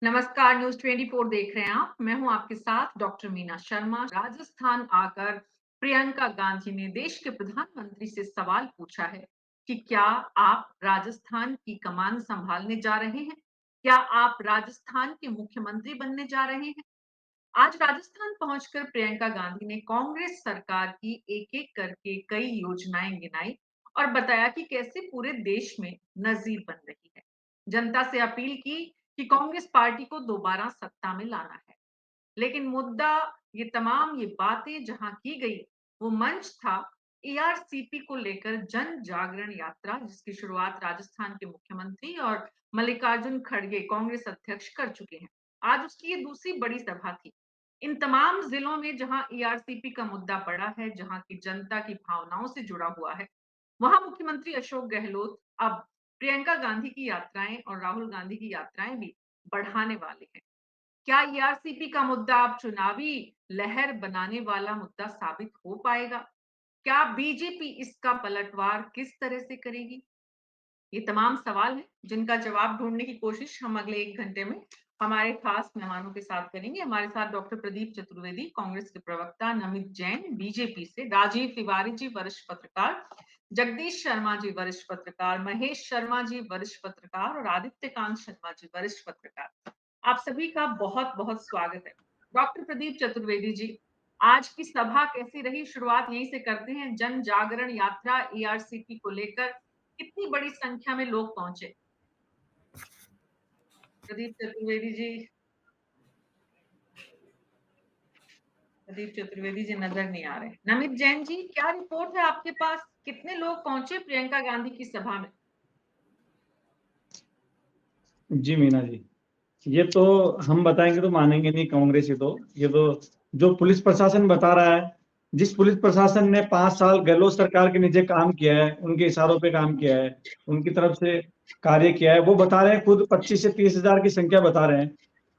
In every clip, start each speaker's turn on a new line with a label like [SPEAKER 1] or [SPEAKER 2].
[SPEAKER 1] नमस्कार, न्यूज़ 24 देख रहे हैं आप। मैं हूं आपके साथ डॉक्टर मीना शर्मा। राजस्थान आकर प्रियंका गांधी ने देश के प्रधानमंत्री से सवाल पूछा है कि क्या आप राजस्थान की कमान संभालने जा रहे हैं? क्या आप राजस्थान के मुख्यमंत्री बनने जा रहे हैं? आज राजस्थान पहुंचकर प्रियंका गांधी ने कांग्रेस सरकार की एक-एक करके कई योजनाएं गिनाई और बताया कि कैसे पूरे देश में नजीर बन रही है। जनता से अपील की कि कांग्रेस पार्टी को दोबारा सत्ता में लाना है। लेकिन मुद्दा ये बातें जहां की गई, वो मंच था एआरसीपी को लेकर जन जागरण यात्रा, जिसकी शुरुआत राजस्थान के मुख्यमंत्री और मल्लिकार्जुन खड़गे कांग्रेस अध्यक्ष कर चुके हैं। आज उसकी ये दूसरी बड़ी सभा थी। इन तमाम जिलों में जहां एआरसीपी का मुद्दा बड़ा है, जहां की जनता की भावनाओं से जुड़ा हुआ है, वहां मुख्यमंत्री अशोक गहलोत अब प्रियंका गांधी की यात्राएं और राहुल गांधी की यात्राएं भी बढ़ाने वाले हैं। क्या ईआरसीपी का मुद्दा अब चुनावी लहर बनाने वाला मुद्दा साबित हो पाएगा? क्या बीजेपी इसका पलटवार किस तरह से करेगी? ये तमाम सवाल हैं जिनका जवाब ढूंढने की कोशिश हम अगले 1 घंटे में हमारे खास मेहमानों के साथ करेंगे। हमारे साथ डॉक्टर प्रदीप चतुर्वेदी, कांग्रेस के प्रवक्ता, नमित जैन बीजेपी से, राजीव तिवारी जी वरिष्ठ पत्रकार, जगदीश शर्मा जी वरिष्ठ पत्रकार, महेश शर्मा जी वरिष्ठ पत्रकार और आदित्य कांत शर्मा जी वरिष्ठ पत्रकार। आप सभी का बहुत-बहुत स्वागत है। डॉक्टर प्रदीप चतुर्वेदी जी, आज की सभा कैसी रही? शुरुआत यहीं से करते हैं। जन जागरण यात्रा एआरसीपी को लेकर कितनी बड़ी संख्या में लोग पहुंचे? प्रदीप चतुर्वेदी जी, प्रदीप चतुर्वेदी जी नजर नहीं आ रहे। नमित जैन जी, क्या रिपोर्ट है आपके पास? कितने लोग पहुंचे प्रियंका गांधी की सभा में?
[SPEAKER 2] जी मीना जी, ये तो हम बताएंगे तो मानेंगे नहीं कांग्रेस। ये तो जो पुलिस प्रशासन बता रहा है, जिस पुलिस प्रशासन ने 5 साल गहलोत सरकार के नीचे काम किया है, उनके इशारों पे काम किया है, उनकी तरफ से कार्य किया है, वो बता रहे हैं खुद 25 से 30 हजार की संख्या बता रहे हैं।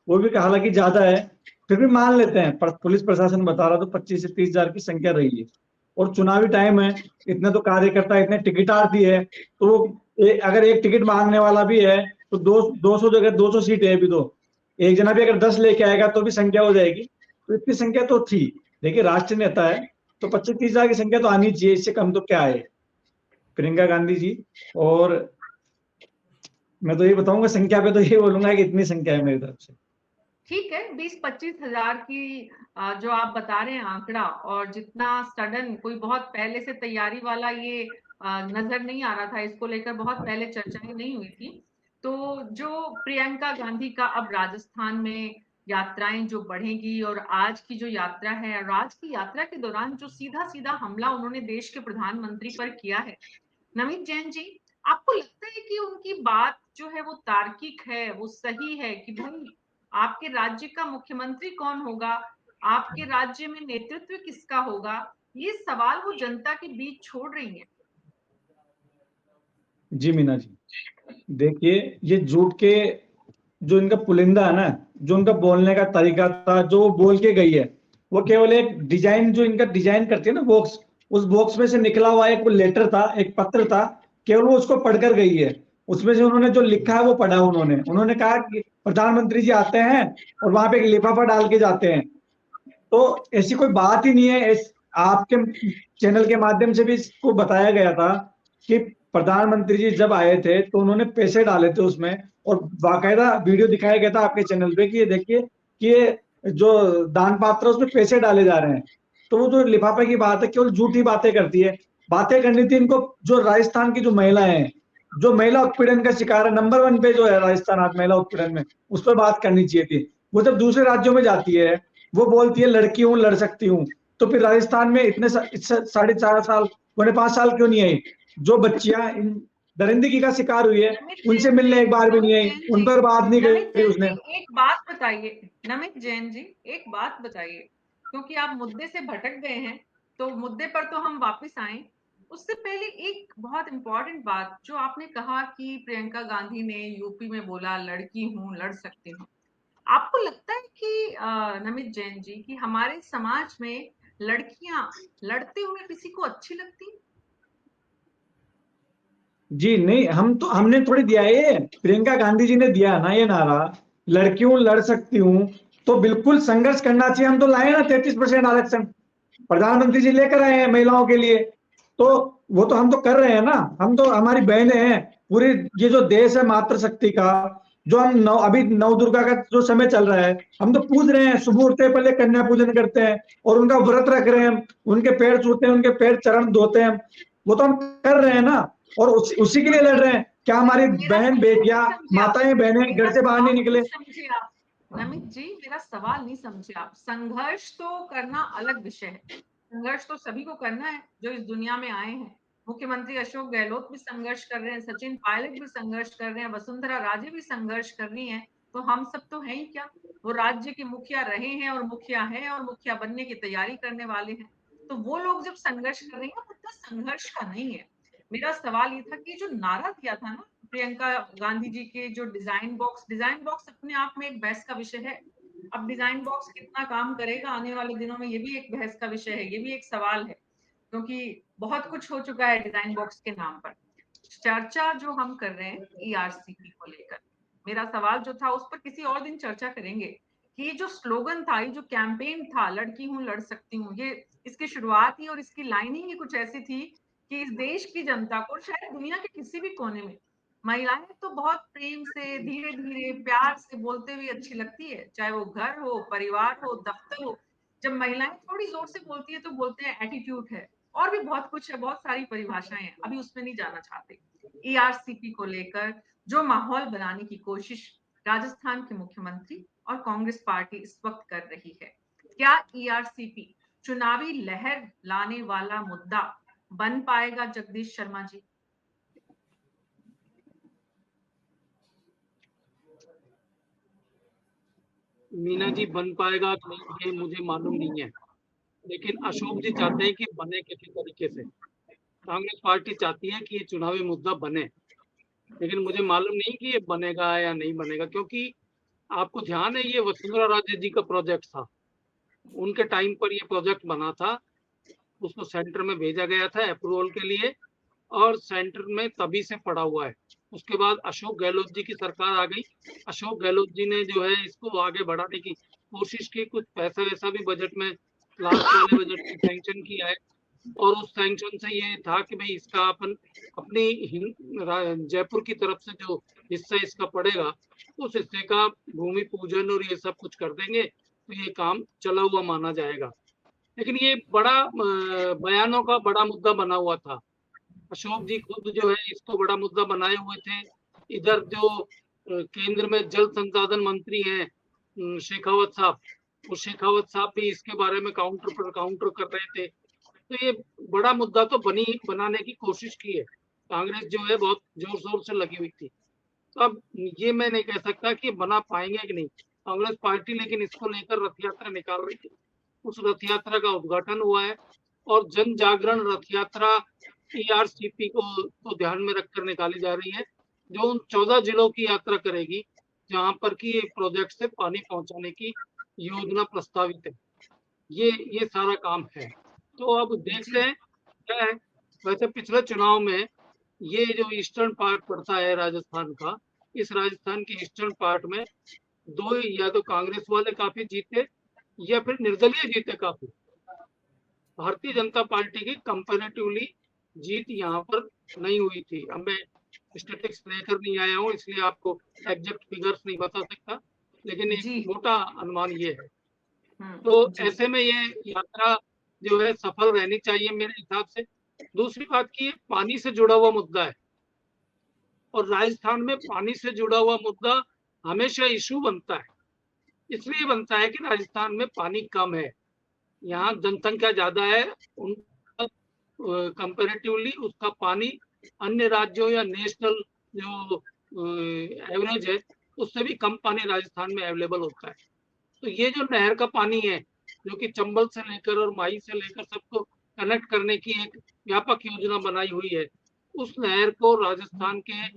[SPEAKER 2] वो भी हालांकि ज्यादा है, फिर भी मान लेते हैं, पर पुलिस प्रशासन बता रहा तो 25 से 30 हजार की संख्या रही है। और चुनावी टाइम है, इतने तो कार्यकर्ता, इतने टिकटार्थी है, तो अगर एक टिकट मांगने वाला भी है तो 200 जगह 200 सीट है भी, तो एक जना भी अगर 10 लेके आएगा तो भी संख्या हो जाएगी। तो इतनी संख्या तो थी। देखिए, राष्ट्रीय नेता है तो 25-30 हजार की संख्या तो आनी चाहिए, इससे कम तो क्या है प्रियंका गांधी जी। और मैं तो ये बताऊंगा, संख्या पे तो ये बोलूंगा कि इतनी संख्या है मेरी तरफ से।
[SPEAKER 1] ठीक है, 20-25 हजार की जो आप बता रहे हैं आंकड़ा, और जितना सडन कोई बहुत पहले से तैयारी वाला ये नजर नहीं आ रहा था, इसको लेकर बहुत पहले चर्चाएं नहीं हुई थी। तो जो प्रियंका गांधी का अब राजस्थान में यात्राएं जो बढ़ेगी, और आज की जो यात्रा है, और आज की यात्रा के दौरान जो सीधा सीधा हमला उन्होंने देश के प्रधानमंत्री पर किया है, नमित जैन जी, आपको लगता है कि उनकी बात जो है वो तार्किक है, वो सही है कि भाई आपके राज्य का मुख्यमंत्री कौन होगा? आपके राज्य में नेतृत्व किसका होगा? ये सवाल वो जनता के बीच छोड़ रही हैं।
[SPEAKER 2] जी मीना जी, देखिए, ये झूठ के जो इनका पुलिंदा है ना, जो उनका बोलने का तरीका था, जो वो बोल के गई है, वो केवल एक डिजाइन, जो इनका डिजाइन करती है ना बॉक्स, उस बॉक्स में से निकला हुआ एक लेटर था, एक पत्र था, केवल वो उसको पढ़कर गई है। उसमें से उन्होंने जो लिखा है वो पढ़ा। उन्होंने कहा कि प्रधानमंत्री जी आते हैं और वहां पे एक लिफाफा डाल के जाते हैं। तो ऐसी कोई बात ही नहीं है। आपके चैनल के माध्यम से भी इसको बताया गया था कि प्रधानमंत्री जी जब आए थे तो उन्होंने पैसे डाले थे उसमें, और बाकायदा वीडियो दिखाया गया था आपके चैनल पे कि ये देखिए कि ये जो दान पात्र है उसमें पैसे डाले जा रहे हैं। तो वो जो लिफाफे की बात है, केवल झूठी बातें करती है। बातें करनी थी इनको जो राजस्थान की जो महिलाएं हैं, जो महिला उत्पीड़न का शिकार है, नंबर 1 पे जो है राजस्थान आज महिला उत्पीड़न में, उस पर बात करनी चाहिए थी। वो जब दूसरे राज्यों में जाती है, वो बोलती है लड़की हूं, लड़ सकती हूँ, तो फिर राजस्थान में इतने 4.5 साल, 5 साल क्यों नहीं आई? जो बच्चियां दरिंदगी का शिकार हुई है, उनसे मिलने एक बार भी नहीं आई, उन पर बात नहीं
[SPEAKER 1] नमित
[SPEAKER 2] करी
[SPEAKER 1] जैन
[SPEAKER 2] उसने।
[SPEAKER 1] जी, एक बात बताइए। नमित जैन जी, एक बात बताइए, क्योंकि आप मुद्दे से भटक गए हैं, तो मुद्दे पर तो हम वापस आए। उससे पहले एक बहुत इंपॉर्टेंट बात, जो आपने कहा कि प्रियंका गांधी ने यूपी में बोला लड़की हूं, लड़ सकती हूँ। आपको लगता है कि नमित जैन जी, कि हमारे समाज में लड़कियां लड़ते हुए किसी को अच्छी लगती हैं?
[SPEAKER 2] जी नहीं, हमने थोड़ी दिया है, ये प्रियंका गांधी जी ने दिया ना ये नारा। लड़कियों लड़ सकती हूँ, तो बिल्कुल संघर्ष करना चाहिए। हम तो लाए ना 33% आरक्षण, प्रधानमंत्री जी लेकर आए हैं महिलाओं के लिए, तो वो तो हम तो कर रहे हैं ना, हम तो, हमारी बहनें हैं पूरी। ये जो देश है मातृशक्ति का, जो हम अभी नव दुर्गा का जो समय चल रहा है, हम तो पूज रहे हैं, सुबह उठते पहले कन्या पूजन करते हैं और उनका व्रत रख रहे हैं, उनके पैर छूते हैं, उनके पैर चरण धोते हैं, वो तो हम कर रहे हैं ना, और उसी के लिए लड़ रहे हैं। क्या हमारी
[SPEAKER 1] मेरा
[SPEAKER 2] बहन
[SPEAKER 1] सवाल
[SPEAKER 2] बेटियां,
[SPEAKER 1] नहीं समझे आप।
[SPEAKER 2] माताएं बहनें
[SPEAKER 1] मेरा
[SPEAKER 2] घर से बाहर नहीं
[SPEAKER 1] सवाल
[SPEAKER 2] निकले?
[SPEAKER 1] नहीं समझे आप नमित जी, मेरा सवाल नहीं समझे आप। संघर्ष तो करना अलग विषय है, संघर्ष तो सभी को करना है जो इस दुनिया में आए हैं। मुख्यमंत्री अशोक गहलोत भी संघर्ष कर रहे हैं, सचिन पायलट भी संघर्ष कर रहे हैं, वसुंधरा राजे भी संघर्ष कर रही हैं, तो हम सब तो हैं ही क्या। वो राज्य के मुखिया रहे हैं और मुखिया हैं और मुखिया बनने की तैयारी करने वाले हैं। तो वो लोग जब संघर्ष कर रहे हैं, मतलब संघर्ष का नहीं है। मेरा सवाल ये था कि जो नारा दिया था ना प्रियंका गांधी जी के, जो डिजाइन बॉक्स अपने आप में एक बहस का विषय है। अब डिजाइन बॉक्स कितना काम करेगा आने वाले दिनों में, ये भी एक बहस का विषय है, ये भी एक सवाल है, क्योंकि बहुत कुछ हो चुका है डिजाइन बॉक्स के नाम पर। चर्चा जो हम कर रहे हैं ईआरसीपी को लेकर, मेरा सवाल जो था उस पर किसी और दिन चर्चा करेंगे कि ये जो स्लोगन था, ये जो कैंपेन था, लड़की हूं लड़ सकती हूँ, ये इसकी शुरुआत ही और इसकी लाइनिंग ही कुछ ऐसी थी कि इस देश की जनता को, शायद दुनिया के किसी भी कोने में, महिलाएं तो बहुत प्रेम से, धीरे धीरे, प्यार से बोलते हुए अच्छी लगती है, चाहे वो घर हो, परिवार हो, दफ्तर हो। जब महिलाएं थोड़ी जोर से बोलती है तो बोलते हैं एटीट्यूड है, और भी बहुत कुछ है, बहुत सारी परिभाषाएं हैं, अभी उसमें नहीं जाना चाहते। ईआरसीपी को लेकर जो माहौल बनाने की कोशिश राजस्थान के मुख्यमंत्री और कांग्रेस पार्टी इस वक्त कर रही है, क्या ईआरसीपी चुनावी लहर लाने वाला मुद्दा बन पाएगा? जगदीश शर्मा जी।
[SPEAKER 3] मीना जी, बन पाएगा कि नहीं ये मुझे मालूम नहीं है, लेकिन अशोक जी चाहते हैं कि बने किसी तरीके से। कांग्रेस पार्टी चाहती है कि ये चुनावी मुद्दा बने, लेकिन मुझे मालूम नहीं कि ये बनेगा या नहीं बनेगा, क्योंकि आपको ध्यान है ये वसुंधरा राजे जी का प्रोजेक्ट था, उनके टाइम पर ये प्रोजेक्ट बना था, उसको सेंटर में भेजा गया था अप्रूवल के लिए, और सेंटर में तभी से पड़ा हुआ है। उसके बाद अशोक गहलोत जी की सरकार आ गई, अशोक गहलोत जी ने जो है इसको आगे बढ़ाने की कोशिश की, कुछ पैसा वैसा भी बजट में, लास्ट वाले बजट में सैंक्शन किया है, और उस सैंक्शन से ये था कि भाई इसका अपन अपनी जयपुर की तरफ से जो हिस्सा इसका पड़ेगा, उस हिस्से का भूमि पूजन और ये सब कुछ कर देंगे, तो ये काम चला हुआ माना जाएगा। लेकिन ये बड़ा बयानों का बड़ा मुद्दा बना हुआ था, अशोक जी खुद जो है इसको बड़ा मुद्दा बनाए हुए थे। इधर जो केंद्र में जल संसाधन मंत्री हैं शेखावत साहब, वो शेखावत साहब भी इसके बारे में काउंटर पर काउंटर कर रहे थे। तो ये बड़ा मुद्दा तो बनाने की कोशिश की है, कांग्रेस जो है बहुत जोर शोर से लगी हुई थी। तो अब ये मैं नहीं कह सकता कि बना पाएंगे कि नहीं कांग्रेस पार्टी, लेकिन इसको लेकर रथ यात्रा निकाल रही थी, उस रथ यात्रा का उद्घाटन हुआ है, और जन जागरण रथ यात्रा ईआरसीपी को ध्यान में रखकर निकाली जा रही है, जो उन 14 जिलों की यात्रा करेगी जहां पर की प्रोजेक्ट से पानी पहुंचाने की योजना प्रस्तावित है। ये सारा काम है। तो अब देखते हैं क्या है। वैसे पिछले चुनाव में ये जो ईस्टर्न पार्ट पड़ता है राजस्थान का, इस राजस्थान के ईस्टर्न पार्ट में दो, या तो कांग्रेस वाले काफी जीते या फिर निर्दलीय जीते काफी। भारतीय जनता पार्टी की कंपैरेटिवली जीत यहाँ पर नहीं हुई थी। अब मैं स्टेटिस्टिक्स लेकर नहीं आया हूँ, इसलिए आपको एग्जैक्ट फिगर्स नहीं बता सकता, लेकिन एक मोटा अनुमान ये है। तो ऐसे में ये यात्रा जो है सफल रहनी चाहिए मेरे हिसाब से। दूसरी बात की पानी से जुड़ा हुआ मुद्दा है, और राजस्थान में पानी से जुड़ा हुआ मुद्दा हमेशा इशू बनता है। इसलिए बनता है कि राजस्थान में पानी कम है, यहाँ जनसंख्या ज्यादा है, उनका कंपैरेटिवली उसका पानी अन्य राज्यों या नेशनल जो एवरेज है उससे भी कम पानी राजस्थान में अवेलेबल होता है। तो ये जो नहर का पानी है, जो कि चंबल से लेकर और माई से लेकर सबको कनेक्ट करने की एक व्यापक योजना बनाई हुई है, उस नहर को राजस्थान के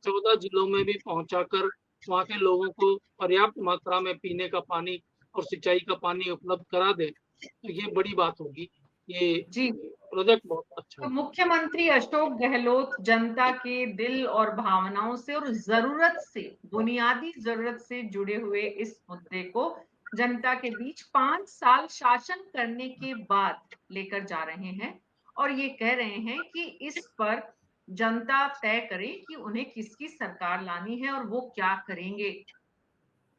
[SPEAKER 3] 14 जिलों में भी पहुंचाकर वहाँ के लोगों को पर्याप्त मात्रा में पीने का पानी और सिंचाई का पानी उपलब्ध करा दे, तो ये बड़ी बात होगी। ये
[SPEAKER 1] जी।
[SPEAKER 3] प्रोजेक्ट बहुत अच्छा
[SPEAKER 1] तो
[SPEAKER 3] है।
[SPEAKER 1] मुख्यमंत्री अशोक गहलोत जनता के दिल और भावनाओं से और जरूरत से, बुनियादी जरूरत से जुड़े हुए इस मुद्दे को जनता के बीच 5 साल शासन करने के बाद लेकर जा रहे हैं और ये कह रहे हैं कि इस पर जनता तय करे कि उन्हें किसकी सरकार लानी है और वो क्या करेंगे।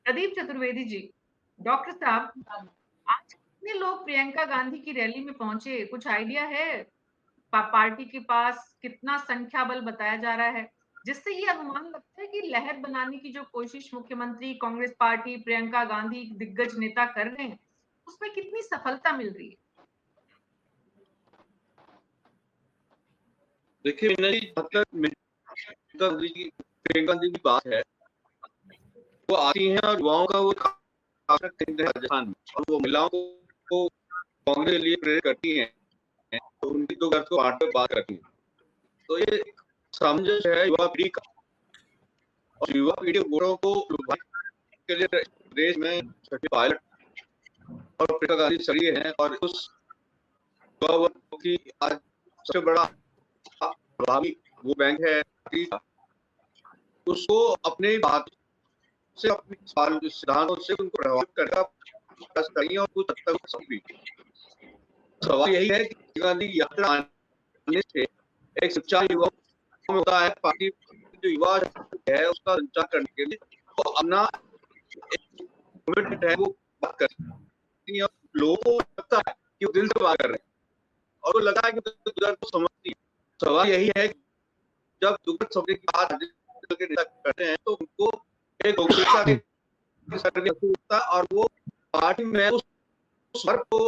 [SPEAKER 1] प्रदीप चतुर्वेदी जी, डॉक्टर साहब, आज कितने लोग प्रियंका गांधी की रैली में पहुंचे, कुछ आइडिया है? पार्टी के पास कितना संख्या बल बताया जा रहा है, जिससे ये अनुमान लगता है कि लहर बनाने की जो कोशिश मुख्यमंत्री, कांग्रेस पार्टी, प्रियंका गांधी दिग्गज नेता कर रहे हैं, उसमें कितनी सफलता मिल रही है?
[SPEAKER 4] देखिए मीना जी, जब तक मेनका गांधी की प्रियंका गांधी की बात है, वो आती हैं और युवाओं का वो केंद्र है राजस्थान में, और वो महिलाओं को कांग्रेस के लिए प्रेरित करती हैं, तो उनकी तो घर को बांट कर बात करती हैं। तो ये सामंजस्य है युवा पीढ़ी का, और युवा पीढ़ी वोटों को लुभाने के लिए देश में सचिन पायलट और प्रियंका गांधी सक्रिय हैं, और उस युवा वर्ग की आज सबसे बड़ा प्रभावी वो बैंक है उसको अपने बात से, अपने सिद्धांतों से उनको प्रभावित करने का प्रयास करेंगे, और कुछ हद तक सफल भी। सवाल यही है कि गांधी यात्रा आने से एक सच्चा युवा में होता है, पार्टी जो युवा है उसका संचार करने के लिए वो अपना कमिटमेंट है, वो बात करती है, और लोगों को लगता है कि वो दिल से बात कर रहे हैं, और वो लगता है कि दर्द को समझती है। सवाल यही है कि जब दुर्गत समुदाय की बात के नेता करते हैं तो उनको एक लोकप्रियता के स्तर पे होता है, और वो पार्टी में उस वर्ग को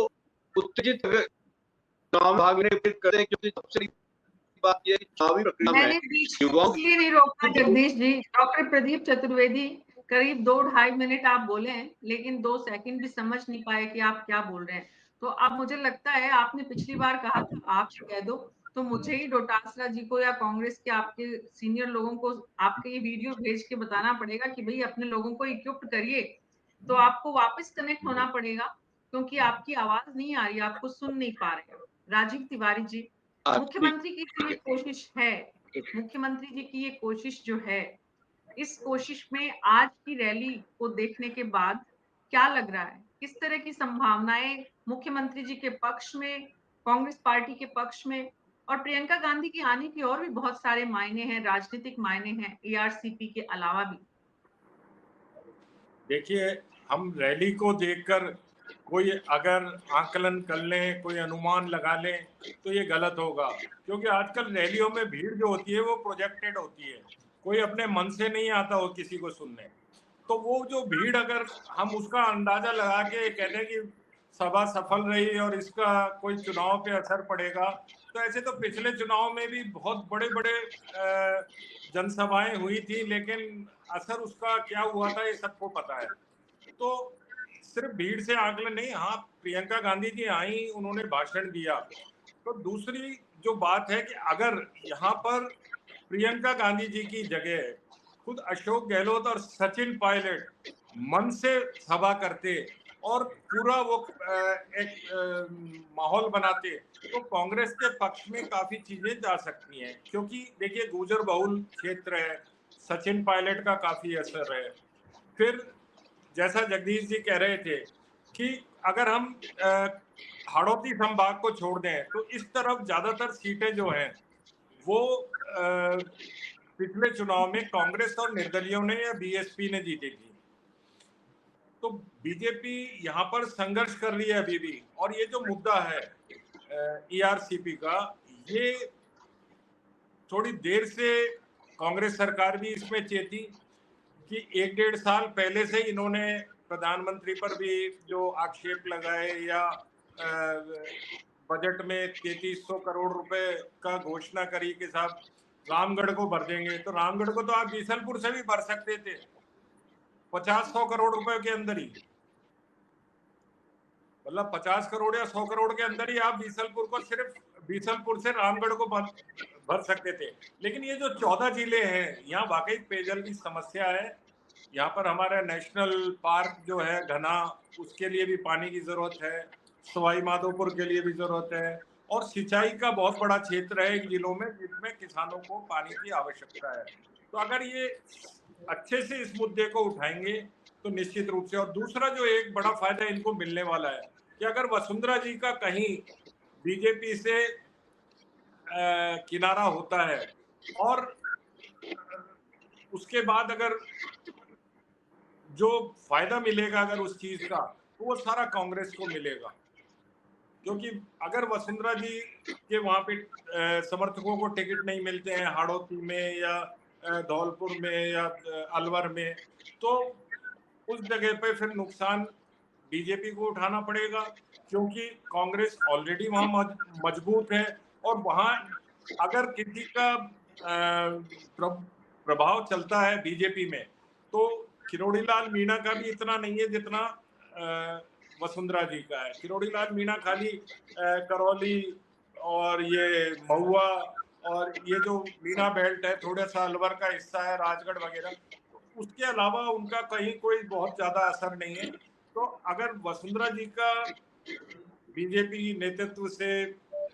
[SPEAKER 4] उत्तेजित चुनाव भाग में प्रेरित करते हैं, क्योंकि सबसे बड़ी बात ये है कि चुनावी प्रक्रिया में
[SPEAKER 1] मैंने बीच में
[SPEAKER 4] युवाओं
[SPEAKER 1] इसलिए नहीं रोका जगदीश जी, डॉक्टर प्रदीप चतुर्वेदी, करीब 2-2.5 मिनट आप बोले हैं, लेकिन 2 सेकंड भी समझ नहीं पाए कि आप क्या बोल रहे हैं। तो अब मुझे लगता है आपने पिछली बार कहा था आप कह दो, तो मुझे ही डोटासरा जी को या कांग्रेस के आपके सीनियर लोगों को आपके ये वीडियो भेज के बताना पड़ेगा कि भई अपने लोगों को इक्विप्ड करिए। तो आपको वापस कनेक्ट होना पड़ेगा क्योंकि आपकी आवाज नहीं आ रही, आपको सुन नहीं पा रहे हैं। राजीव तिवारी जी,
[SPEAKER 4] ठीक
[SPEAKER 1] मुख्यमंत्री की जो ये कोशिश है, मुख्यमंत्री जी की ये कोशिश जो है, इस कोशिश में आज की रैली को देखने के बाद क्या लग रहा है? किस तरह की संभावनाएं मुख्यमंत्री जी के पक्ष में, कांग्रेस पार्टी के पक्ष में, और प्रियंका गांधी के आने की और भी बहुत सारे मायने हैं, राजनीतिक मायने हैं, एआरसीपी के अलावा भी।
[SPEAKER 5] देखिए, हम रैली को देखकर कोई अगर आकलन कर लें, कोई अनुमान लगा लें, तो ये गलत होगा, क्योंकि आजकल रैलियों में भीड़ जो होती है वो प्रोजेक्टेड होती है, कोई अपने मन से नहीं आता हो किसी को सुनने। तो वो जो भीड़, अगर हम उसका अंदाजा लगा के कहते हैं कि सभा सफल रही और इसका कोई चुनाव पे असर पड़ेगा, तो ऐसे तो पिछले चुनाव में भी बहुत बड़े बड़े जनसभाएं हुई थी, लेकिन असर उसका क्या हुआ था ये सबको पता है। तो सिर्फ भीड़ से आकलन नहीं, हाँ प्रियंका गांधी जी आई, उन्होंने भाषण दिया। तो दूसरी जो बात है कि अगर यहाँ पर प्रियंका गांधी जी की जगह खुद अशोक गहलोत और सचिन पायलट मन से सभा करते और पूरा वो एक माहौल बनाते, तो कांग्रेस के पक्ष में काफी चीजें जा सकती हैं, क्योंकि देखिए गुर्जर बहुल क्षेत्र है, सचिन पायलट का काफी असर है। फिर जैसा जगदीश जी कह रहे थे कि अगर हम हाड़ौती संभाग को छोड़ दें तो इस तरफ ज्यादातर सीटें जो हैं वो पिछले चुनाव में कांग्रेस और निर्दलियों ने या बीएसपी ने जीती थी। तो बीजेपी यहाँ पर संघर्ष कर रही है अभी भी, और ये जो मुद्दा है ईआरसीपी का, ये थोड़ी देर से कांग्रेस सरकार भी इसमें चेती कि 1-1.5 साल पहले से इन्होंने प्रधानमंत्री पर भी जो आक्षेप लगाए, या बजट में 3300 करोड़ रुपए का घोषणा करी कि साहब रामगढ़ को भर देंगे, तो रामगढ़ को तो आप बीसलपुर से भी भर सकते थे 50-100 करोड़ रुपए के अंदर ही, मतलब 50 करोड़ या 100 करोड़ के अंदर ही आप बीसलपुर को, सिर्फ बीसलपुर से रामगढ़ को भर सकते थे। लेकिन ये जो 14 जिले हैं, यहाँ वाकई पेयजल की समस्या है। यहाँ पर हमारा नेशनल पार्क जो है घना, उसके लिए भी पानी की जरूरत है। सवाई माधोपुर के लिए भी जरूरत है, और सिंचाई का बहुत बड़ा क्षेत्र है जिलों में जिसमें किसानों को पानी की आवश्यकता है। तो अगर ये अच्छे से इस मुद्दे को उठाएंगे तो निश्चित रूप से, और दूसरा जो एक बड़ा फायदा इनको मिलने वाला है कि अगर वसुंधरा जी का कहीं बीजेपी से किनारा होता है और उसके बाद अगर जो फायदा मिलेगा अगर उस चीज का, तो वो सारा कांग्रेस को मिलेगा। क्योंकि अगर वसुंधरा जी के वहां पे समर्थकों को टिकट नहीं मिलते हैं हाड़ौती में या धौलपुर में या अलवर में, तो उस जगह पे फिर नुकसान बीजेपी को उठाना पड़ेगा, क्योंकि कांग्रेस ऑलरेडी वहां मजबूत है, और वहां अगर किसी का प्रभाव चलता है बीजेपी में, तो किरोड़ी लाल मीणा का भी इतना नहीं है जितना वसुंधरा जी का है। किरोड़ी लाल मीणा खाली करौली और ये महुआ और ये जो मीना बेल्ट है, थोड़ा सा अलवर का हिस्सा है, राजगढ़ वगैरह, उसके अलावा उनका कहीं कोई बहुत ज्यादा असर नहीं है। तो अगर वसुंधरा जी का बीजेपी नेतृत्व से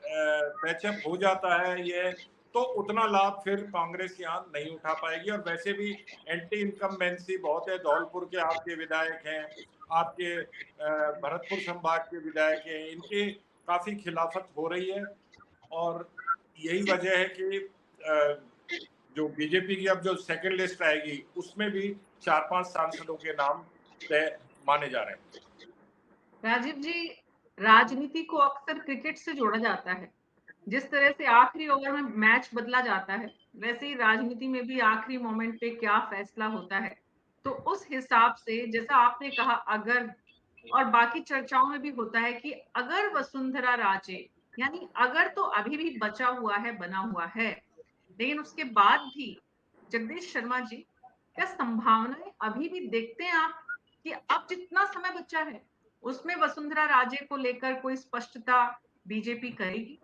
[SPEAKER 5] पैचअप हो जाता है ये, तो उतना लाभ फिर कांग्रेस यहाँ नहीं उठा पाएगी। और वैसे भी एंटी इनकम्बेंसी बहुत है, धौलपुर के आपके विधायक हैं, आपके भरतपुर संभाग के विधायक हैं, इनकी काफी खिलाफत हो रही है, और यही वजह है कि जो बीजेपी की अब जो सेकंड लिस्ट आएगी उसमें भी 4-5 सांसदों के नाम तय माने जा रहे हैं।
[SPEAKER 1] राजीव जी, राजनीति को अक्सर क्रिकेट से जोड़ा जाता है। जिस तरह से आखिरी ओवर में मैच बदला जाता है, वैसे ही राजनीति में भी आखिरी मोमेंट पे क्या फैसला होता है। तो उस हिसाब से जैसा आपने कहा, अगर, और बाकी चर्चाओं में भी होता है कि अगर वसुंधरा राजे, यानी अगर तो अभी भी बचा हुआ है, बना हुआ है, लेकिन उसके बाद भी जगदीश शर्मा जी, क्या संभावनाएं अभी भी देखते हैं आप कि अब जितना समय बचा है उसमें वसुंधरा राजे को लेकर कोई स्पष्टता बीजेपी करेगी?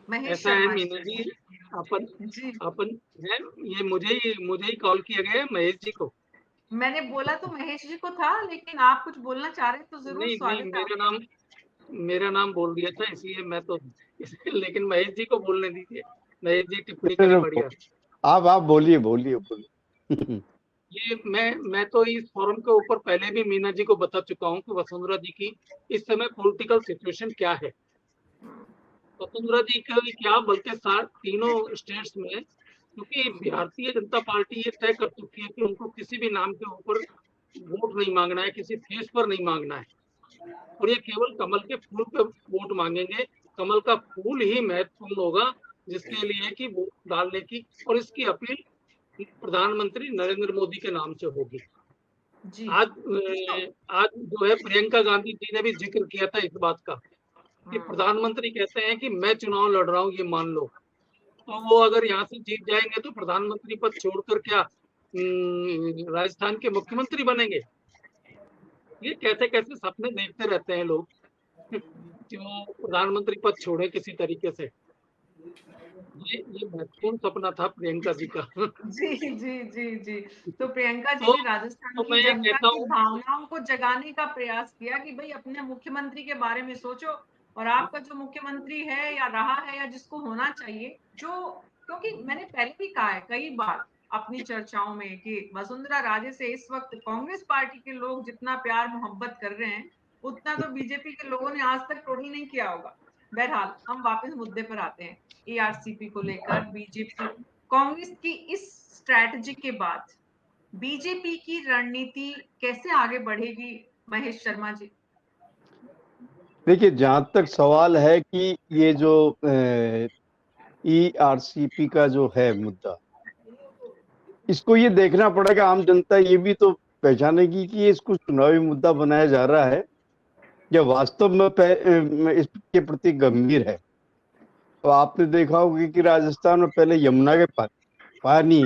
[SPEAKER 1] महेश
[SPEAKER 3] ऐसा है
[SPEAKER 1] शर्मा
[SPEAKER 3] मीना जी, अपन
[SPEAKER 1] जी,
[SPEAKER 3] अपन है, ये मुझे ही कॉल किया गया है महेश जी को।
[SPEAKER 1] मैंने बोला तो महेश जी को था, लेकिन आप कुछ बोलना चाह रहे हैं तो जरूर
[SPEAKER 3] नहीं
[SPEAKER 1] स्वागत है।
[SPEAKER 3] मेरा नाम बोल दिया था, इसलिए मैं तो लेकिन महेश जी को बोलने दीजिए, महेश जी टिप्पणी करें बढ़िया।
[SPEAKER 6] आप बोलिए।
[SPEAKER 3] ये मैं तो इस फोरम के ऊपर पहले भी मीना जी को बता चुका हूँ कि वसुंधरा जी की इस समय पॉलिटिकल सिचुएशन क्या है। वसुंधरा जी का क्या, बल्कि तीनों स्टेट्स में, क्योंकि भारतीय जनता पार्टी ये तय कर चुकी है कि उनको किसी भी नाम के ऊपर वोट नहीं मांगना है, किसी फेस पर नहीं मांगना है, और ये केवल कमल के फूल पे वोट मांगेंगे। कमल का फूल ही महत्वपूर्ण होगा जिसके लिए कि वोट डालने की, और इसकी अपील प्रधानमंत्री नरेंद्र मोदी के नाम से होगी। आज जो है प्रियंका गांधी जी ने भी जिक्र किया था इस बात का कि प्रधानमंत्री कहते हैं कि मैं चुनाव लड़ रहा हूँ, ये मान लो, तो वो अगर यहाँ से जीत जाएंगे तो प्रधानमंत्री पद छोड़कर क्या राजस्थान के मुख्यमंत्री बनेंगे? ये कैसे कैसे सपने देखते रहते हैं लोग जो प्रधानमंत्री पद छोड़े किसी तरीके से। ये महत्वपूर्ण सपना था प्रियंका जी का।
[SPEAKER 1] जी। तो प्रियंका जी ने राजस्थान की जनता की भावनाओं को जगाने का प्रयास किया कि भाई अपने मुख्यमंत्री के बारे में सोचो, और आपका जो मुख्यमंत्री है या रहा है या जिसको होना चाहिए, जो, क्योंकि मैंने पहले भी कहा है कई बार अपनी चर्चाओं में कि वसुंधरा राजे से इस वक्त कांग्रेस पार्टी के लोग जितना प्यार मोहब्बत कर रहे हैं, उतना तो बीजेपी के लोगों ने आज तक टोटल नहीं किया होगा। बहरहाल हम वापस मुद्दे पर आते हैं। एआरसीपी को लेकर बीजेपी, कांग्रेस की इस स्ट्रैटेजी के बाद बीजेपी की रणनीति कैसे आगे बढ़ेगी महेश शर्मा जी?
[SPEAKER 6] देखिए, जहां तक सवाल है कि ये जो ईआरसीपी का जो है मुद्दा, इसको ये देखना पड़ेगा, आम जनता ये भी तो पहचानेगी कि ये इसको चुनावी मुद्दा बनाया जा रहा है या वास्तव में इसके प्रति गंभीर है। तो आपने देखा होगा कि राजस्थान में पहले यमुना के पानी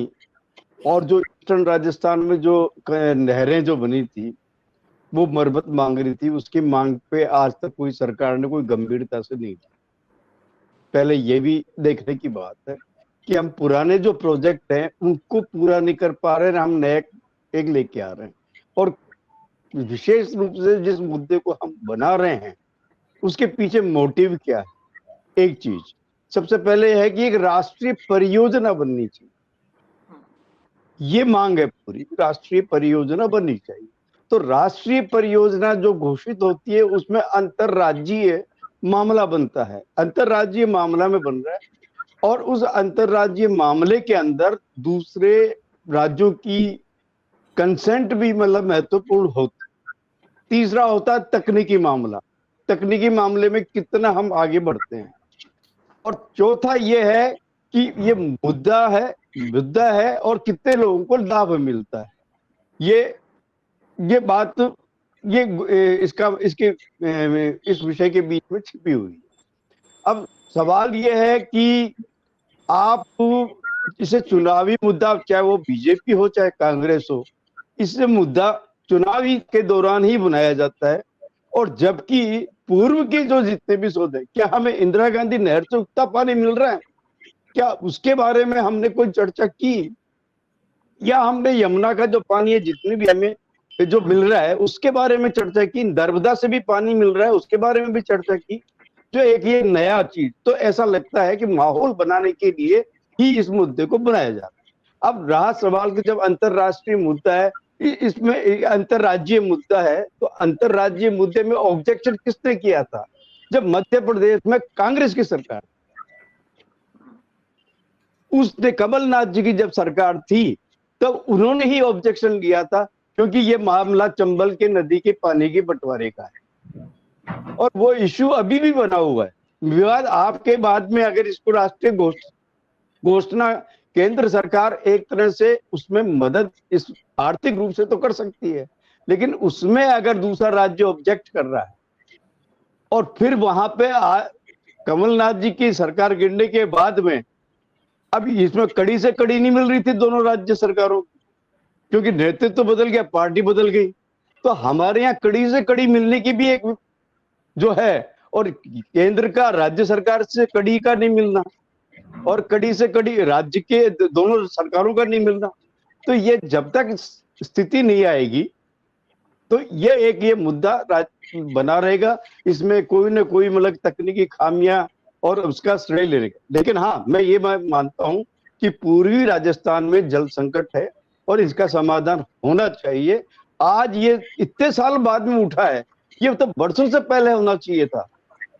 [SPEAKER 6] और जो ईस्टर्न राजस्थान में जो नहरें जो बनी थी वो मरम्मत मांग रही थी, उसकी मांग पे आज तक कोई सरकार ने कोई गंभीरता से नहीं की। पहले ये भी देखने की बात है कि हम पुराने जो प्रोजेक्ट हैं उनको पूरा नहीं कर पा रहे हैं, हम नए एक लेके आ रहे हैं। और विशेष रूप से जिस मुद्दे को हम बना रहे हैं उसके पीछे मोटिव क्या है? एक चीज सबसे पहले है कि एक राष्ट्रीय परियोजना बननी चाहिए, ये मांग है पूरी, राष्ट्रीय परियोजना बननी चाहिए। तो राष्ट्रीय परियोजना जो घोषित होती है उसमें अंतरराज्यीय मामला बनता है, अंतरराज्यीय मामला में बन रहा है, और उस अंतरराज्यीय मामले के अंदर दूसरे राज्यों की कंसेंट भी मतलब महत्वपूर्ण होता है। तीसरा होता है तकनीकी मामला, तकनीकी मामले में कितना हम आगे बढ़ते हैं। और चौथा ये है कि ये मुद्दा है और कितने लोगों को लाभ मिलता है। ये बात इस विषय के बीच में छिपी हुई है। अब सवाल ये है कि आप इसे चुनावी मुद्दा, चाहे वो बीजेपी हो चाहे कांग्रेस हो, इससे मुद्दा चुनावी के दौरान ही बनाया जाता है। और जबकि पूर्व के जो जितने भी सौदे, क्या हमें इंदिरा गांधी नहर से उगता पानी मिल रहा है? क्या उसके बारे में हमने कोई चर्चा की? या हमने यमुना का जो पानी है जितने भी हमें जो मिल रहा है उसके बारे में चर्चा की? नर्मदा से भी पानी मिल रहा है उसके बारे में भी चर्चा की? जो एक ये नया चीज, तो ऐसा लगता है कि माहौल बनाने के लिए ही इस मुद्दे को बनाया जा रहा है। अब रहा सवाल कि जब अंतरराष्ट्रीय मुद्दा है, इसमें अंतरराज्यीय मुद्दा है, तो अंतरराज्यीय मुद्दे में ऑब्जेक्शन किसने किया था? जब मध्य प्रदेश में कांग्रेस की सरकार, उसने कमलनाथ जी की जब सरकार थी तब उन्होंने ही ऑब्जेक्शन लिया था, क्योंकि ये मामला चंबल के नदी के पानी के बंटवारे का है और वो इश्यू अभी भी बना हुआ है। विवाद आपके बाद में अगर इसको राष्ट्रीय घोषणा केंद्र सरकार एक तरह से उसमें मदद इस आर्थिक रूप से तो कर सकती है, लेकिन उसमें अगर दूसरा राज्य ऑब्जेक्ट कर रहा है और फिर वहां पे कमलनाथ जी की सरकार गिरने के बाद में अब इसमें कड़ी से कड़ी नहीं मिल रही थी दोनों राज्य सरकारों, क्योंकि नेतृत्व तो बदल गया, पार्टी बदल गई। तो हमारे यहाँ कड़ी से कड़ी मिलने की भी एक जो है, और केंद्र का राज्य सरकार से कड़ी का नहीं मिलना और कड़ी से कड़ी राज्य के दोनों सरकारों का नहीं मिलना, तो ये जब तक स्थिति नहीं आएगी तो ये मुद्दा बना रहेगा। इसमें कोई ना कोई मतलब तकनीकी खामियां और उसका श्रेय लेने का। लेकिन हाँ, मैं मानता हूं कि पूर्वी राजस्थान में जल संकट है और इसका समाधान होना चाहिए। आज ये इतने साल बाद में उठा है, ये तो बरसों से पहले होना चाहिए था।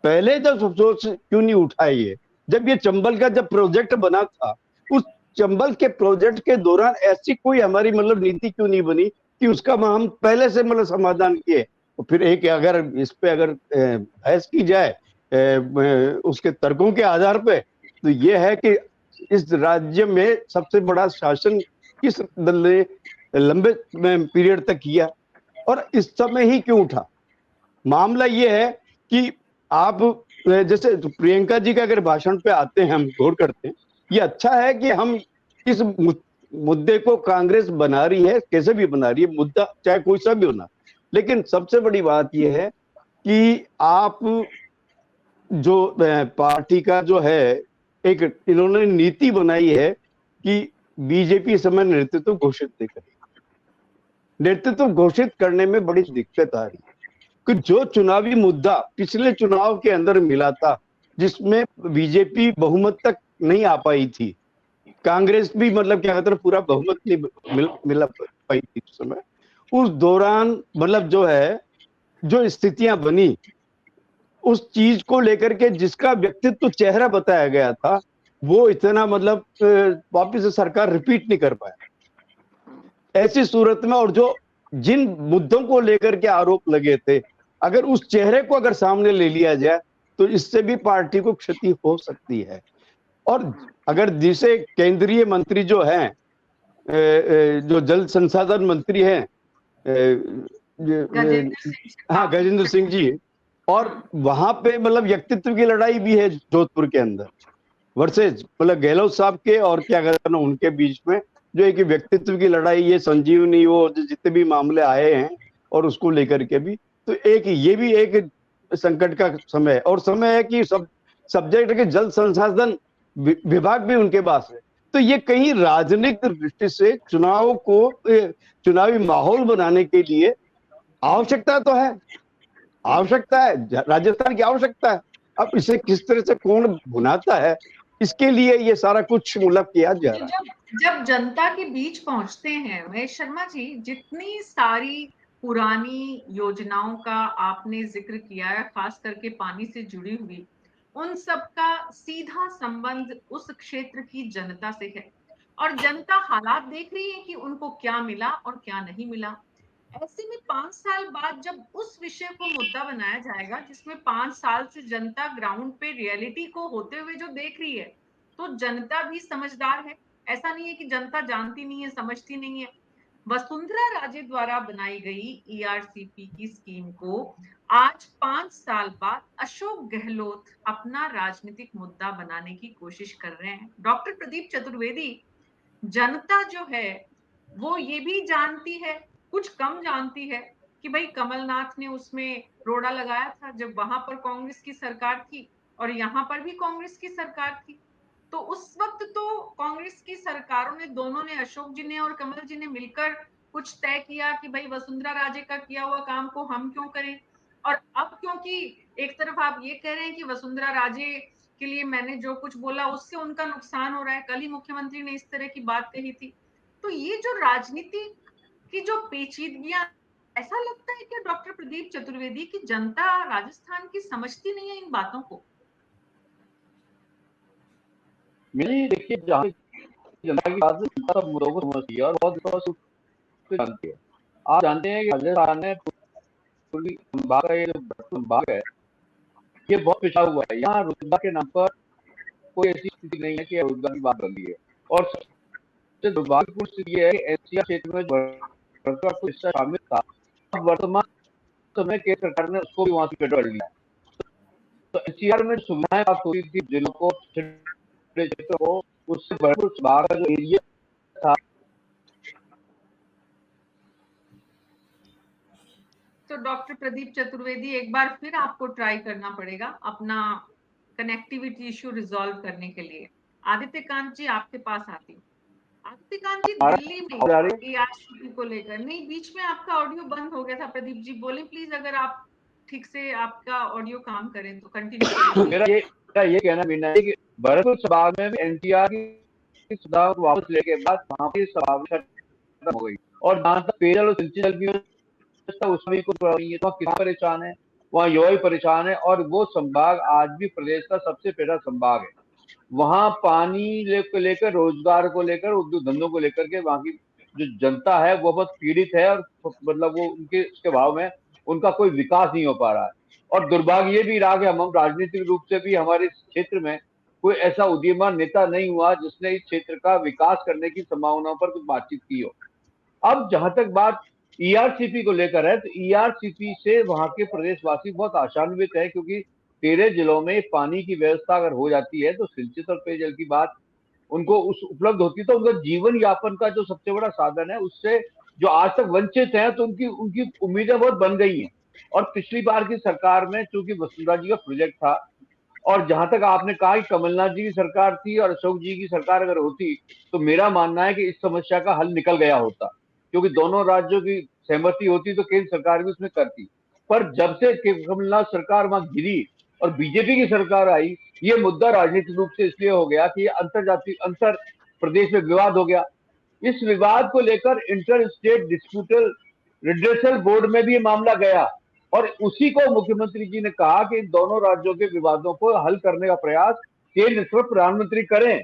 [SPEAKER 6] पहले जब सोच क्यों नहीं उठा ये? जब ये चंबल का जब प्रोजेक्ट बना था, उस चंबल के प्रोजेक्ट के दौरान ऐसी कोई हमारी मतलब नीति क्यों नहीं बनी कि उसका हम पहले से मतलब समाधान किए? और फिर एक अगर इस पे अगर बहस की जाए उसके तर्कों के आधार पे, तो ये है कि इस राज्य में सबसे बड़ा शासन किस दल ने लंबे पीरियड तक किया और इस समय ही क्यों उठा? मामला ये है कि आप जैसे प्रियंका जी का अगर भाषण पे आते हैं, हम गौर करते हैं, ये अच्छा है कि हम इस मुद्दे को कांग्रेस बना रही है, कैसे भी बना रही है, मुद्दा चाहे कोई सा भी होना, लेकिन सबसे बड़ी बात यह है कि आप जो पार्टी का जो है एक इन्होंने नीति बनाई है कि बीजेपी समय नेतृत्व घोषित नहीं करेगी। नेतृत्व घोषित करने में बड़ी दिक्कत आ रही है कि जो चुनावी मुद्दा पिछले चुनाव के अंदर मिला था, जिसमें बीजेपी बहुमत तक नहीं आ पाई थी, कांग्रेस भी मतलब क्या कहते हैं पूरा बहुमत नहीं मिला पाई थी उस समय, उस दौरान मतलब जो है जो स्थितियां बनी, उस चीज को लेकर के जिसका व्यक्तित्व चेहरा बताया गया था, वो इतना मतलब वापिस से सरकार रिपीट नहीं कर पाया। ऐसी सूरत में और जो जिन मुद्दों को लेकर के आरोप लगे थे, अगर उस चेहरे को अगर सामने ले लिया जाए तो इससे भी पार्टी को क्षति हो सकती है। और अगर जिसे केंद्रीय मंत्री जो हैं, जो जल संसाधन मंत्री हैं, हाँ गजेंद्र सिंह जी, और वहां पे मतलब व्यक्तित्व की लड़ाई भी है जोधपुर के अंदर वर्सेज मतलब गहलोत साहब के और क्या कहते हैं उनके बीच में, जो एक व्यक्तित्व की लड़ाई, ये संजीवनी वो जितने भी मामले आए हैं और उसको लेकर के भी, तो एक ये भी एक संकट का समय है। और समय है कि सब सब्जेक्ट के जल संसाधन विभाग भी उनके पास है, तो ये कहीं राजनीतिक दृष्टि से चुनाव को चुनावी माहौल बनाने के लिए आवश्यकता तो है, आवश्यकता है, राजस्थान की आवश्यकता है। अब इसे किस तरह से कौन भुनाता है, इसके लिए ये सारा कुछ मतलब किया जा रहा है।
[SPEAKER 1] जब जनता के बीच पहुंचते हैं महेश शर्मा जी, जितनी सारी पुरानी योजनाओं का आपने जिक्र किया है, खास करके पानी से जुड़ी हुई, उन सब का सीधा संबंध उस क्षेत्र की जनता से है और जनता हालात देख रही है कि उनको क्या मिला और क्या नहीं मिला। ऐसे में 5 साल बाद जब उस विषय को मुद्दा बनाया जाएगा जिसमें 5 साल से जनता ग्राउंड पे रियलिटी को होते हुए जो देख रही है, तो जनता भी समझदार है। ऐसा नहीं है कि जनता जानती नहीं है, समझती नहीं है। वसुंधरा राजे द्वारा बनाई गई ईआरसीपी की स्कीम को आज 5 साल बाद अशोक गहलोत अपना राजनीतिक मुद्दा बनाने की कोशिश कर रहे हैं। डॉक्टर प्रदीप चतुर्वेदी, जनता जो है वो ये भी जानती है, कुछ कम जानती है, कि भाई कमलनाथ ने उसमें रोड़ा लगाया था जब वहां पर कांग्रेस की सरकार थी और यहाँ पर भी कांग्रेस की सरकार थी। तो उस वक्त तो कांग्रेस की सरकारों ने, दोनों ने, अशोक जी ने और कमल जी ने मिलकर कुछ तय किया कि भाई वसुंधरा राजे का किया हुआ काम को हम क्यों करें। और अब क्योंकि एक तरफ आप ये कह रहे हैं कि वसुंधरा राजे के लिए मैंने जो कुछ बोला उससे उनका नुकसान हो रहा है, कल ही मुख्यमंत्री ने इस तरह की बात कही थी। तो ये जो राजनीति की जो पेचीदगियां, ऐसा लगता है कि डॉक्टर प्रदीप चतुर्वेदी की जनता राजस्थान की समझती नहीं है इन बातों को।
[SPEAKER 7] मेरी देखिए, जहाँ जनता की बात है, जनता सब मुद्दों को समझती है और बहुत जानती है। आप जानते हैं कि राजस्थान में पूरी संभाग का ये जो संभाग है, ये बहुत पिछड़ा हुआ है। यहाँ रोजगार के नाम पर कोई ऐसी स्थिति नहीं है कि रोजगार की बात बन रही है। और सबसे दुर्भाग्यपूर्ण स्थिति ये है कि एनसीआर क्षेत्र में वर्कर को हिस्सा शामिल था, अब वर्तमान समय केंद्र सरकार ने उसको भी वहां से हटा लिया। तो एनसीआर में सुविधाएं प्राप्त होती थी जिलों को, क्षेत्रों को, उससे भरपूर संभाग का जो एरिया था।
[SPEAKER 1] तो डॉक्टर प्रदीप चतुर्वेदी, एक बार फिर आपको ट्राई करना पड़ेगा अपना कनेक्टिविटी इश्यू रिजॉल्व करने के लिए। आदित्य कांत जी, आपके पास आती हूँ। आदित्य कांत जी, दिल्ली में ईआरसीपी को लेकर, नहीं, बीच में आपका ऑडियो बंद हो गया था। प्रदीप जी बोले प्लीज, अगर आप ठीक से आपका ऑडियो काम करें तो कंटिन्यू।
[SPEAKER 7] मेरा ये कहना मीना है कि भरतपुर संभाग में एनसीआर की सुविधाओं को वापस लेके बाद वहां की खत्म हो गई। और जहां तक पेयजल और सिंचाई जल की व्यवस्था, उसमें भी कुछ तो किसान परेशान है, वहाँ युवा भी परेशान है। और वो संभाग आज भी प्रदेश का सबसे पिछड़ा संभाग है। वहाँ पानी लेकर, रोजगार को लेकर, उद्योग धंधों को लेकर के वहाँ की जो जनता है वो बहुत पीड़ित है। और मतलब वो उनके उसके भाव में उनका कोई विकास नहीं हो पा रहा है। और दुर्भाग्य ये भी रहा कि हम राजनीतिक रूप से भी हमारे क्षेत्र में कोई ऐसा उदीयमान नेता नहीं हुआ जिसने इस क्षेत्र का विकास करने की संभावनाओं पर कुछ बातचीत की हो। अब जहां तक बात ईआरसीपी को लेकर है, तो ईआरसीपी से वहां के प्रदेशवासी बहुत आशान्वित है, क्योंकि 13 जिलों में पानी की व्यवस्था अगर हो जाती है तो सिंचित और पेयजल की बात उनको उस उपलब्ध होती है, तो उनका जीवन यापन का जो सबसे बड़ा साधन है, उससे जो आज तक वंचित हैं, तो उनकी उम्मीदें बहुत बन गई हैं। और पिछली बार की सरकार में चूंकि वसुंधरा जी का प्रोजेक्ट था, और जहां तक आपने कहा कि कमलनाथ जी की सरकार थी और अशोक जी की सरकार अगर होती, तो मेरा मानना है कि इस समस्या का हल निकल गया होता, क्योंकि दोनों राज्यों की सहमति होती तो केंद्र सरकार भी उसमें करती। पर जब से कमलनाथ सरकार वहां गिरी और बीजेपी की सरकार आई, ये मुद्दा राजनीतिक रूप से इसलिए हो गया कि अंतर प्रदेश में विवाद हो गया। इस विवाद को लेकर इंटर स्टेट डिस्प्यूटल रिड्रेसल बोर्ड में भी ये मामला गया, और उसी को मुख्यमंत्री जी ने कहा कि इन दोनों राज्यों के विवादों को हल करने का प्रयास केंद्र पर प्रधानमंत्री करें।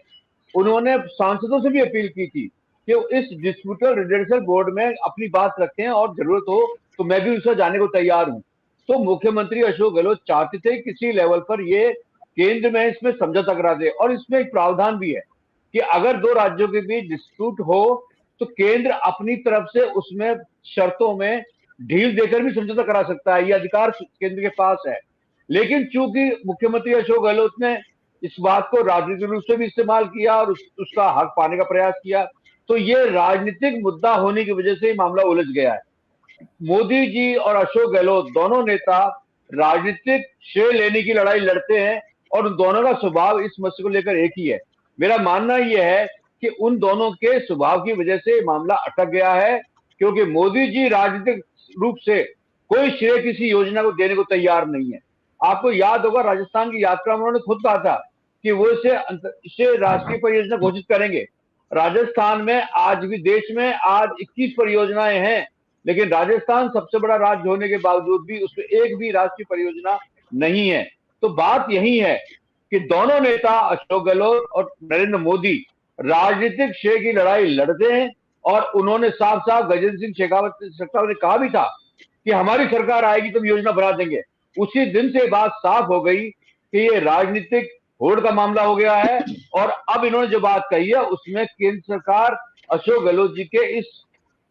[SPEAKER 7] उन्होंने सांसदों से भी अपील की थी कि इस डिस्प्यूटल रिड्रेसल बोर्ड में अपनी बात रखें और जरूरत हो तो मैं भी उसमें जाने को तैयार हूं। तो मुख्यमंत्री अशोक गहलोत चाहते थे किसी लेवल पर ये केंद्र में इसमें समझौता करा दे। और इसमें एक प्रावधान भी है कि अगर दो राज्यों के बीच डिस्प्यूट हो तो केंद्र अपनी तरफ से उसमें शर्तों में ढील देकर भी समझौता करा सकता है, ये अधिकार केंद्र के पास है। लेकिन चूंकि मुख्यमंत्री अशोक गहलोत ने इस बात को राजनीतिक रूप से भी इस्तेमाल किया और उसका हक पाने का प्रयास किया, तो ये राजनीतिक मुद्दा होने की वजह से मामला उलझ गया है। मोदी जी और अशोक गहलोत दोनों नेता राजनीतिक श्रेय लेने की लड़ाई लड़ते हैं, और उन दोनों का स्वभाव इस मसले को लेकर एक ही है। मेरा मानना यह है कि उन दोनों के स्वभाव की वजह से मामला अटक गया है, क्योंकि मोदी जी राजनीतिक रूप से कोई श्रेय किसी योजना को देने को तैयार नहीं है। आपको याद होगा राजस्थान की यात्रा में उन्होंने खुद कहा था कि वो इसे राष्ट्रीय परियोजना घोषित करेंगे। राजस्थान में आज भी देश में आज 21 परियोजनाएं हैं, लेकिन राजस्थान सबसे बड़ा राज्य होने के बावजूद भी उसमें एक भी राष्ट्रीय परियोजना नहीं है। तो बात यही है कि दोनों नेता अशोक गहलोत और नरेंद्र मोदी राजनीतिक श्रेय की लड़ाई लड़ते हैं, और उन्होंने साफ साफ गजेंद्र सिंह शेखावत ने कहा भी था कि हमारी सरकार आएगी तो हम योजना बना देंगे। उसी दिन से बात साफ हो गई कि ये राजनीतिक होड़ का मामला हो गया है, और अब इन्होंने जो बात कही है उसमें केंद्र सरकार अशोक गहलोत जी के इस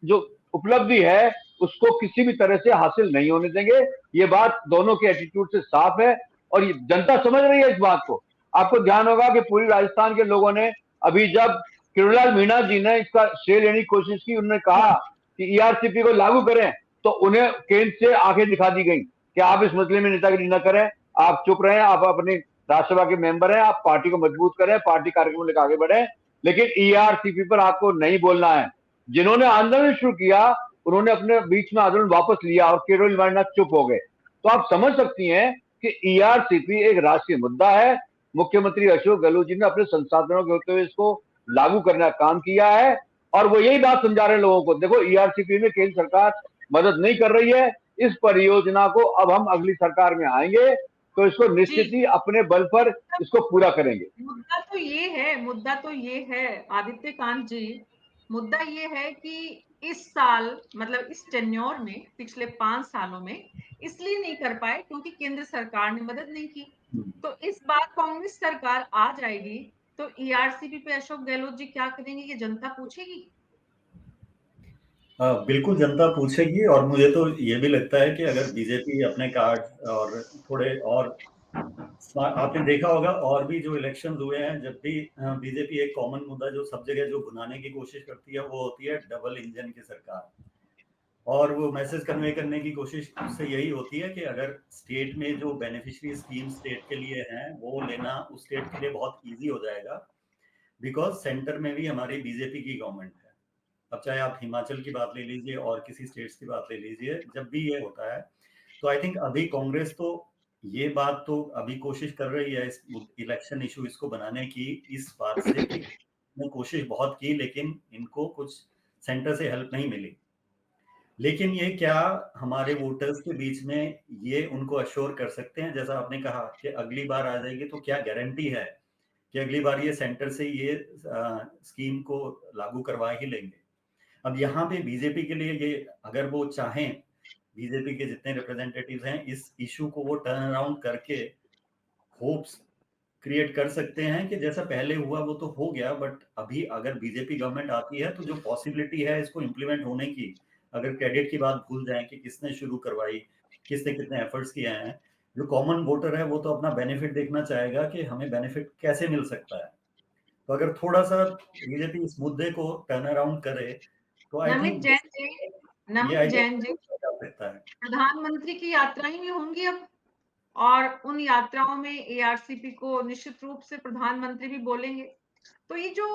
[SPEAKER 7] जो उपलब्धि है उसको किसी भी तरह से हासिल नहीं होने देंगे। ये बात दोनों के एटीट्यूड से साफ है, और ये जनता समझ रही है इस बात को। आपको ध्यान होगा कि पूरी राजस्थान के लोगों ने अभी जब किरोड़ीलाल मीणा जी ने इसका श्रेय लेने की कोशिश की, उन्होंने कहा कि ईआरसीपी को लागू करें, तो उन्हें केंद्र से आंखें दिखा दी गई कि आप इस मसले में नेतागिरी न करें, आप चुप रहें, आप अपने राज्यसभा के मेंबर हैं, आप पार्टी को मजबूत करें, पार्टी कार्यक्रम लेकर आगे बढ़े, लेकिन ईआरसीपी पर आपको नहीं बोलना है। जिन्होंने आंदोलन शुरू किया उन्होंने अपने बीच में आंदोलन वापस लिया और किरोड़ीलाल मीणा चुप हो गए। तो आप समझ सकती हैं कि ईआरसीपी एक राष्ट्रीय मुद्दा है। मुख्यमंत्री अशोक गहलोत जी ने अपने संसाधनों के होते हुए इसको लागू करने का काम किया है, और वो यही बात समझा रहे हैं लोगों को, देखो ईआरसीपी में केंद्र सरकार मदद नहीं कर रही है, इस परियोजना को अब हम अगली सरकार में आएंगे तो इसको निश्चित ही अपने बल पर इसको पूरा करेंगे।
[SPEAKER 1] मुद्दा तो ये है आदित्य कांत जी, मुद्दा ये है कि इस साल मतलब इस टेन्योर में पिछले 5 सालों में इसलिए नहीं कर पाए क्योंकि केंद्र सरकार ने मदद नहीं की। तो इस बार कांग्रेस सरकार आ जाएगी तो ईआरसीपी पे अशोक गहलोत जी क्या करेंगे, ये जनता पूछेगी?
[SPEAKER 8] बिल्कुल जनता पूछेगी, और मुझे तो ये भी लगता है कि अगर बीजेपी अपने कार्ड और थोड़े और आपने देखा होगा और भी जो इलेक्शन हुए हैं, जब भी बीजेपी एक कॉमन मुद्दा जो सब जगह जो बुलाने की कोशिश करती है वो होती है डबल इंजन की सरकार, और वो मैसेज कन्वे करने की कोशिश उससे यही होती है कि अगर स्टेट में जो बेनिफिशियरी स्कीम स्टेट के लिए हैं वो लेना उस स्टेट के लिए बहुत इजी हो जाएगा, बिकॉज सेंटर में भी हमारी बीजेपी की गवर्नमेंट है। अब चाहे आप हिमाचल की बात ले लीजिए और किसी स्टेट्स की बात ले लीजिए, जब भी ये होता है तो आई थिंक अभी कांग्रेस तो ये बात तो अभी कोशिश कर रही है इस इलेक्शन इशू इसको बनाने की, इस बात से कि कोशिश बहुत की लेकिन इनको कुछ सेंटर से हेल्प नहीं मिली। लेकिन ये क्या हमारे वोटर्स के बीच में ये उनको अश्योर कर सकते हैं, जैसा आपने कहा कि अगली बार आ जाएगी, तो क्या गारंटी है कि अगली बार ये सेंटर से ये स्कीम को लागू करवा ही लेंगे? अब यहाँ पे बीजेपी के लिए ये अगर वो चाहें, बीजेपी के जितने रिप्रेजेंटेटिव्स हैं इस इशू को वो टर्न अराउंड करके होप्स क्रिएट कर सकते हैं कि जैसा पहले हुआ वो तो हो गया, बट अभी अगर बीजेपी गवर्नमेंट आती है तो जो पॉसिबिलिटी है इसको इम्प्लीमेंट होने की, अगर क्रेडिट की बात भूल जाए कि किसने शुरू करवाई, किसने कितने एफर्ट्स किए हैं, जो कॉमन वोटर है वो तो अपना बेनिफिट देखना चाहेगा कि हमें बेनिफिट कैसे मिल सकता है। तो अगर थोड़ा सा बीजेपी इस मुद्दे को टर्न अराउंड करे तो आई थिंक
[SPEAKER 1] जैन जी प्रधानमंत्री की यात्राएं भी होंगी अब, और उन यात्राओं में एआरसीपी को निश्चित रूप से प्रधानमंत्री भी बोलेंगे। तो ये जो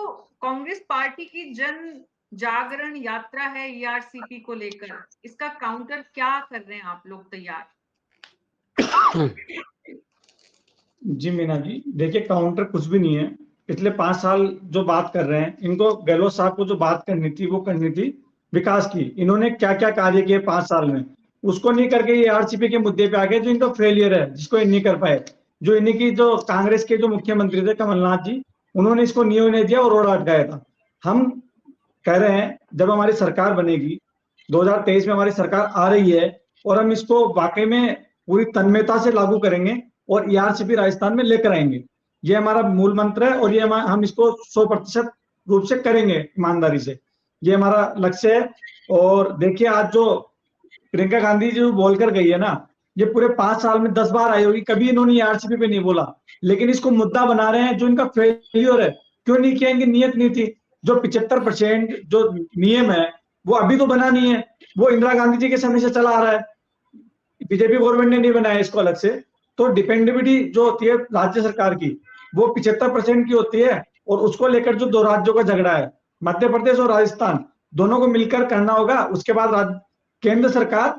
[SPEAKER 1] कांग्रेस पार्टी की जन जागरण यात्रा है ईआरसीपी को लेकर, इसका काउंटर क्या कर रहे हैं आप लोग तैयार?
[SPEAKER 2] जी मीना जी, देखिए काउंटर कुछ भी नहीं है। पिछले 5 साल जो बात कर रहे हैं, इनको गहलोत साहब को जो बात करनी थी वो करनी थी विकास की। इन्होंने क्या क्या कार्य किए 5 साल में, उसको नहीं करके ये आरसीपी के मुद्दे पे आ गए जो इनका फेलियर है, जिसको ये नहीं कर पाए। जो इन्हीं की जो कांग्रेस के जो मुख्यमंत्री थे कमलनाथ जी, उन्होंने इसको नहीं होने दिया और रोड अटकाया था। हम कह रहे हैं जब हमारी सरकार बनेगी, 2023 में हमारी सरकार आ रही है और हम इसको वाकई में पूरी तन्मयता से लागू करेंगे और ईआरसीपी राजस्थान में लेकर आएंगे। ये हमारा मूल मंत्र है और ये हम इसको 100% रूप से करेंगे ईमानदारी से, ये हमारा लक्ष्य है। और देखिए आज जो प्रियंका गांधी जी बोल कर गई है ना, ये पूरे 5 साल में 10 बार आई होगी, कभी इन्होंने ईआरसीपी पे नहीं बोला, लेकिन इसको मुद्दा बना रहे हैं जो इनका फेलियर है। क्यों नहीं किया? इनकी नीयत नहीं थी। जो 75% जो नियम है वो अभी तो बना नहीं है, वो इंदिरा गांधी जी के समय से चला आ रहा है, बीजेपी गवर्नमेंट ने नहीं बनाया इसको अलग से। तो डिपेंडेबिलिटी जो होती है राज्य सरकार की वो 75% की होती है और उसको लेकर जो दो राज्यों का झगड़ा है, मध्य प्रदेश और राजस्थान, दोनों को मिलकर करना होगा। उसके बाद केंद्र सरकार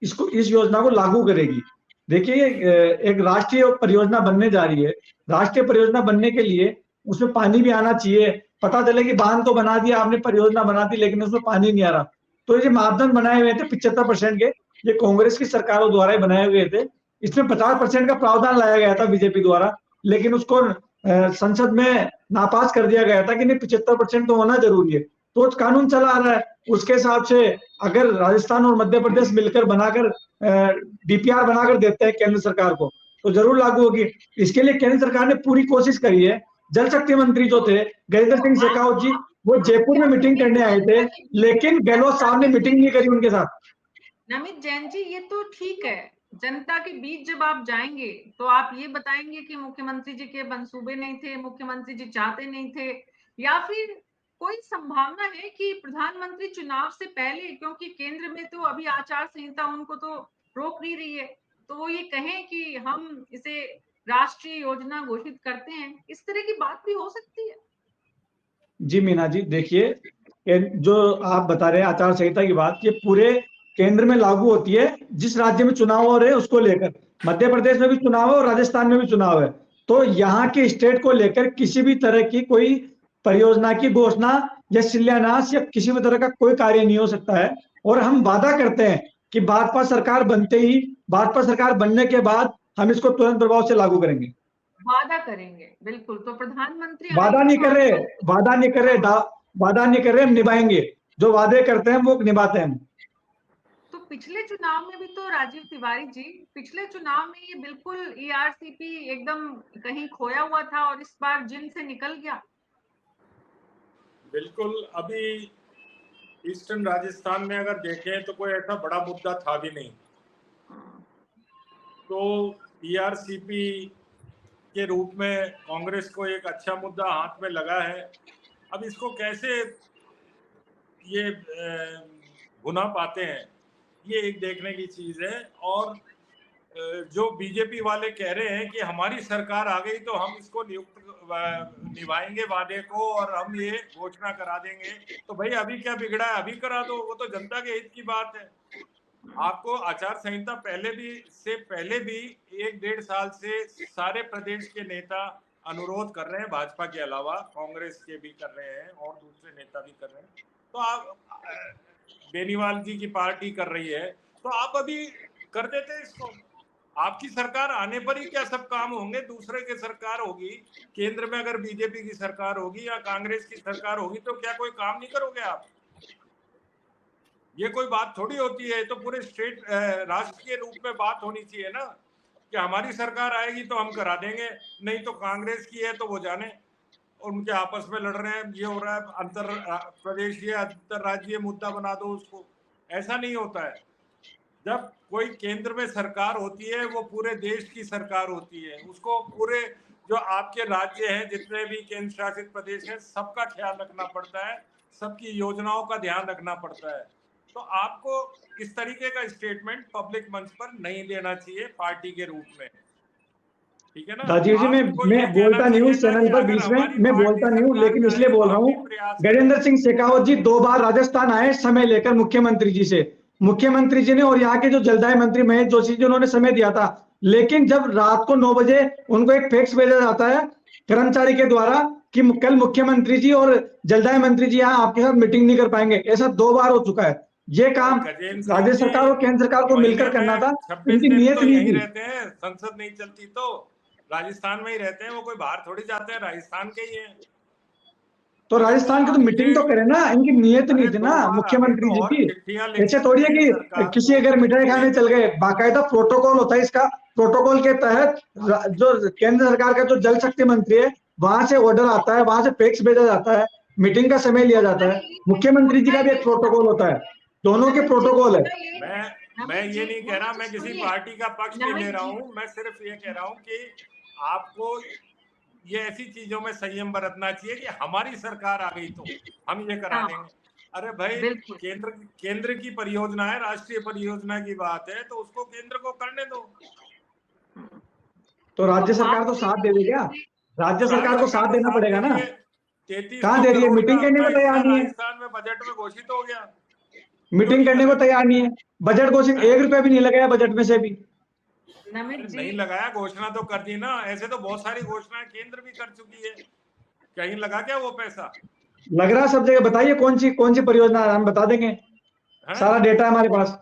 [SPEAKER 2] इसको, इस योजना को लागू करेगी। देखिए, एक राष्ट्रीय परियोजना बनने जा रही है। राष्ट्रीय परियोजना बनने के लिए उसमें पानी भी आना चाहिए। पता चले कि बांध तो बना दिया आपने, परियोजना बना दी, लेकिन उसमें पानी नहीं आ रहा। तो ये मापदंड बनाए हुए थे 75% के, ये कांग्रेस की सरकारों द्वारा ही बनाए हुए थे। इसमें 50% का प्रावधान लाया गया था बीजेपी द्वारा, लेकिन उसको संसद में नापास कर दिया गया था कि नहीं, 75% तो होना जरूरी है। तो कानून चला आ रहा है, उसके हिसाब से अगर राजस्थान और मध्य प्रदेश मिलकर बनाकर डीपीआर बनाकर देते हैं केंद्र सरकार को, तो जरूर लागू होगी। इसके लिए केंद्र सरकार ने पूरी कोशिश करी है। जल शक्ति मंत्री जो थे गजेंद्र सिंह शेखावत जी, वो जयपुर में मीटिंग करने आए थे, लेकिन गहलोत साहब ने मीटिंग नहीं करी उनके साथ।
[SPEAKER 1] नमित जैन जी, ये तो ठीक है, जनता के बीच जब आप जाएंगे तो आप ये बताएंगे कि मुख्यमंत्री जी के मंसूबे नहीं थे, मुख्यमंत्री जी चाहते नहीं थे, या फिर कोई संभावना है कि प्रधानमंत्री चुनाव से पहले, क्योंकि केंद्र में तो अभी आचार संहिता उनको तो रोक नहीं रही है, तो वो ये कहें कि हम इसे राष्ट्रीय योजना घोषित करते हैं, इस तरह की बात भी हो सकती है?
[SPEAKER 2] जी मीना जी, देखिए, जो आप बता रहे हैं आचार संहिता की बात, ये पूरे केंद्र में लागू होती है जिस राज्य में चुनाव हो रहे हैं उसको लेकर। मध्य प्रदेश में भी चुनाव है और राजस्थान में भी चुनाव है, तो यहाँ के स्टेट को लेकर किसी भी तरह की कोई परियोजना की घोषणा या शिलान्यास या किसी भी तरह का कोई कार्य नहीं हो सकता है। और हम वादा करते हैं कि भाजपा सरकार बनते ही, भाजपा सरकार बनने के बाद हम इसको तुरंत प्रभाव से लागू करेंगे।
[SPEAKER 1] वादा करेंगे, बिल्कुल। तो प्रधानमंत्री
[SPEAKER 2] वादा नहीं कर रहे, वादा नहीं कर रहे, वादा नहीं कर रहे, हम निभाएंगे। जो वादे करते हैं वो निभाते हैं।
[SPEAKER 1] तो पिछले चुनाव में भी तो राजीव तिवारी जी, पिछले चुनाव में ये बिल्कुल ईआरसीपी एकदम कहीं खोया हुआ था और इस बार जिन से निकल गया।
[SPEAKER 5] बिल्कुल, अभी ईस्टर्न राजस्थान में अगर देखें तो कोई ऐसा बड़ा मुद्दा था भी नहीं, तो ईआरसीपी के रूप में कांग्रेस को एक अच्छा मुद्दा हाथ में लगा है। अब इसको कैसे ये भुना पाते हैं, ये एक देखने की चीज है। और जो बीजेपी वाले कह रहे हैं कि हमारी सरकार आ गई तो हम इसको निभाएंगे वादे को और हम ये घोषणा करा देंगे, तो भाई अभी क्या बिगड़ा है, अभी करा दो, वो तो जनता के हित की बात है। आपको आचार संहिता पहले भी 1-1.5 साल से सारे प्रदेश के नेता अनुरोध कर रहे हैं, भाजपा के अलावा कांग्रेस के भी कर रहे हैं और दूसरे नेता भी कर रहे हैं। तो आप, बेनीवाल जी की पार्टी कर रही है, तो आप अभी कर देते इसको। आपकी सरकार आने पर ही क्या सब काम होंगे, दूसरे की सरकार होगी, केंद्र में अगर बीजेपी की सरकार होगी या कांग्रेस की सरकार होगी तो क्या कोई काम नहीं करोगे आप? ये कोई बात थोड़ी होती है, तो पूरे स्टेट राष्ट्र के रूप में बात होनी चाहिए ना, कि हमारी सरकार आएगी तो हम करा देंगे, नहीं तो कांग्रेस की है तो वो जाने, उनके आपस में लड़ रहे हैं, ये हो रहा है, अंतर प्रदेशीय अंतरराज्यीय मुद्दा बना दो उसको। ऐसा नहीं होता है। जब कोई केंद्र में सरकार होती है वो पूरे देश की सरकार होती है, उसको पूरे जो आपके राज्य हैं, जितने भी केंद्र शासित प्रदेश हैं, सबका ख्याल रखना पड़ता है, सबकी योजनाओं का ध्यान रखना पड़ता है। तो आपको इस तरीके का स्टेटमेंट पब्लिक मंच पर नहीं देना चाहिए पार्टी के रूप में, ठीक है ना?
[SPEAKER 2] राजीव जी, मैं बोलता नहीं हूँ चैनल पर, बीच में मैं बोलता नहीं हूँ, लेकिन इसलिए बोल रहा हूँ, गजेंद्र सिंह शेखावत जी 2 बार राजस्थान आए समय लेकर मुख्यमंत्री जी से, मुख्यमंत्री जी ने और यहाँ के जो जलदाय मंत्री महेश जोशी जी, उन्होंने समय दिया था, लेकिन जब रात को 9 बजे उनको एक फैक्स भेजा जाता है कर्मचारी के द्वारा कि कल मुख्यमंत्री जी और जलदाय मंत्री जी यहाँ आपके साथ मीटिंग नहीं कर पाएंगे, ऐसा 2 बार हो चुका है। ये काम राज्य सरकार और केंद्र सरकार को मिलकर करना था, इनकी नीयत नहीं थी।
[SPEAKER 5] रहते हैं, संसद नहीं चलती तो राजस्थान में ही रहते हैं, वो कोई बाहर थोड़ी जाते हैं, राजस्थान के ही हैं।
[SPEAKER 2] तो राजस्थान की तो मीटिंग तो करे ना, इनकी नीयत नहीं थी ना मुख्यमंत्री जी की। ऐसे थोड़ी है कि किसी अगर मिठाई खाने चल गए, बाकायदा प्रोटोकॉल होता है इसका, प्रोटोकॉल के तहत जो केंद्र सरकार का जो जल शक्ति मंत्री है वहां से ऑर्डर आता है, वहां से फैक्स भेजा जाता है, मीटिंग का समय लिया जाता है, मुख्यमंत्री जी का भी एक प्रोटोकॉल होता है, दोनों के प्रोटोकॉल है।
[SPEAKER 5] मैं ये नहीं कह रहा मैं किसी पार्टी का पक्ष नहीं ले रहा हूँ, मैं सिर्फ ये कह रहा हूँ कि आपको ये ऐसी चीजों में संयम बरतना चाहिए कि हमारी सरकार आ गई तो हम ये करा देंगे। अरे भाई, केंद्र की परियोजना है, राष्ट्रीय परियोजना की बात है, तो उसको केंद्र को करने दो।
[SPEAKER 2] तो राज्य सरकार तो साथ दे देगा, राज्य सरकार को साथ देना पड़ेगा ना। कहाँ दे रही है? मीटिंग करने को तैयार नहीं है,
[SPEAKER 5] राजस्थान में बजट में घोषित हो गया,
[SPEAKER 2] मीटिंग करने को तैयार नहीं है। बजट घोषित 1 रुपया भी नहीं लगाया बजट में से भी।
[SPEAKER 1] नमित जी
[SPEAKER 5] नहीं लगाया, घोषणा तो कर दी ना। ऐसे तो बहुत सारी घोषणाएं केंद्र भी कर चुकी है, कहीं लगा क्या वो पैसा?
[SPEAKER 2] लग रहा है सब जगह। बताइए कौन सी परियोजना, हम बता देंगे,
[SPEAKER 5] है?
[SPEAKER 2] सारा डेटा है हमारे पास।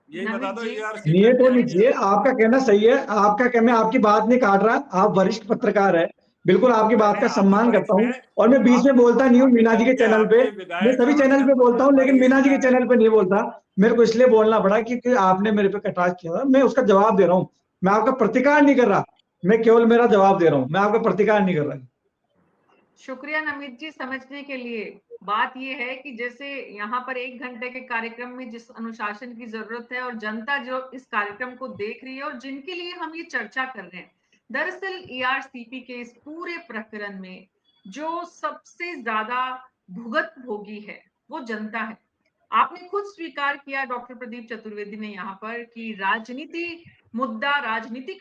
[SPEAKER 5] यही बता दो ERC
[SPEAKER 2] ये
[SPEAKER 5] पे
[SPEAKER 2] तो
[SPEAKER 5] क्या
[SPEAKER 2] लीजिए,
[SPEAKER 5] किया?
[SPEAKER 2] आपका कहना सही है, आपका कहना, आपकी बात नहीं काट रहा, आप वरिष्ठ पत्रकार है, बिल्कुल आपकी बात का
[SPEAKER 5] आप
[SPEAKER 2] सम्मान
[SPEAKER 5] तो
[SPEAKER 2] करता हूँ,
[SPEAKER 5] वरिष्ठ हैं,
[SPEAKER 2] और मैं बीच में बोलता नहीं हूँ मीना जी के
[SPEAKER 5] आपके
[SPEAKER 2] चैनल पे,
[SPEAKER 5] आपके
[SPEAKER 2] मैं
[SPEAKER 5] विधायक
[SPEAKER 2] सभी चैनल पे बोलता हूँ, लेकिन
[SPEAKER 5] हमारे
[SPEAKER 2] मीना जी के
[SPEAKER 5] रिश्तेदार
[SPEAKER 2] चैनल पे नहीं बोलता। मेरे को इसलिए बोलना पड़ा क्योंकि आपने मेरे पे कटाक्ष किया था, मैं उसका जवाब दे रहा हूँ। मैं आपका प्रतिकार नहीं कर रहा, मैं केवल मेरा जवाब दे रहा हूँ, मैं आपका प्रतिकार नहीं कर रहा।
[SPEAKER 1] शुक्रिया नमित जी समझने के लिए। बात ये है कि जैसे यहाँ पर 1 घंटे के कार्यक्रम में जिस अनुशासन की जरूरत है और जनता जो इस कार्यक्रम को देख रही है और जिनके लिए हम ये चर्चा कर रहे हैं, दरअसल ERCP के इस पूरे प्रकरण में जो सबसे ज्यादा भुगत भोगी है वो जनता है। आपने खुद स्वीकार किया, डॉक्टर प्रदीप चतुर्वेदी ने यहाँ पर, कि राजनीतिक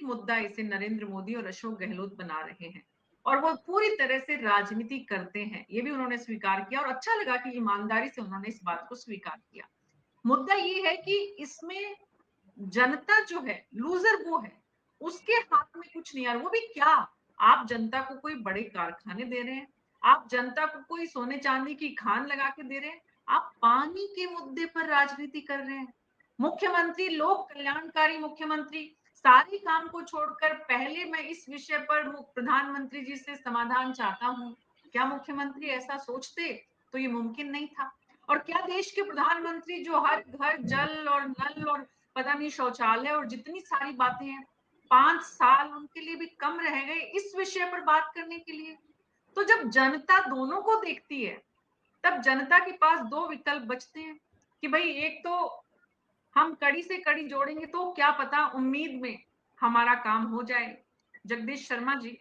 [SPEAKER 1] मुद्दा इसे नरेंद्र मोदी और अशोक गहलोत बना रहे हैं और वो पूरी तरह से राजनीति करते हैं, ये भी उन्होंने स्वीकार किया और अच्छा लगा कि ईमानदारी से उन्होंने इस बात को स्वीकार किया। मुद्दा ये है कि इसमें जनता जो है लूजर वो है, उसके हाथ में कुछ नहीं आ रहा। वो भी क्या, आप जनता को कोई बड़े कारखाने दे रहे हैं, आप जनता को कोई सोने चांदी की खान लगा के दे रहे हैं, आप पानी के मुद्दे पर राजनीति कर रहे हैं। मुख्यमंत्री, लोक कल्याणकारी मुख्यमंत्री, सारे काम को छोड़कर पहले मैं इस विषय पर प्रधानमंत्री जी से समाधान चाहता हूँ। क्या मुख्यमंत्री ऐसा सोचते तो ये मुमकिन नहीं था। और क्या देश के प्रधानमंत्री जो हर घर जल और नल और पता नहीं शौचालय और जितनी सारी बातें हैं, 5 साल उनके लिए भी कम रह गए इस विषय पर बात करने के लिए। तो जब जनता दोनों को देखती है तब जनता के पास 2 विकल्प बचते हैं कि भाई एक तो हम कड़ी से कड़ी जोड़ेंगे तो क्या पता उम्मीद में हमारा काम हो जाए। जगदीश शर्मा जी,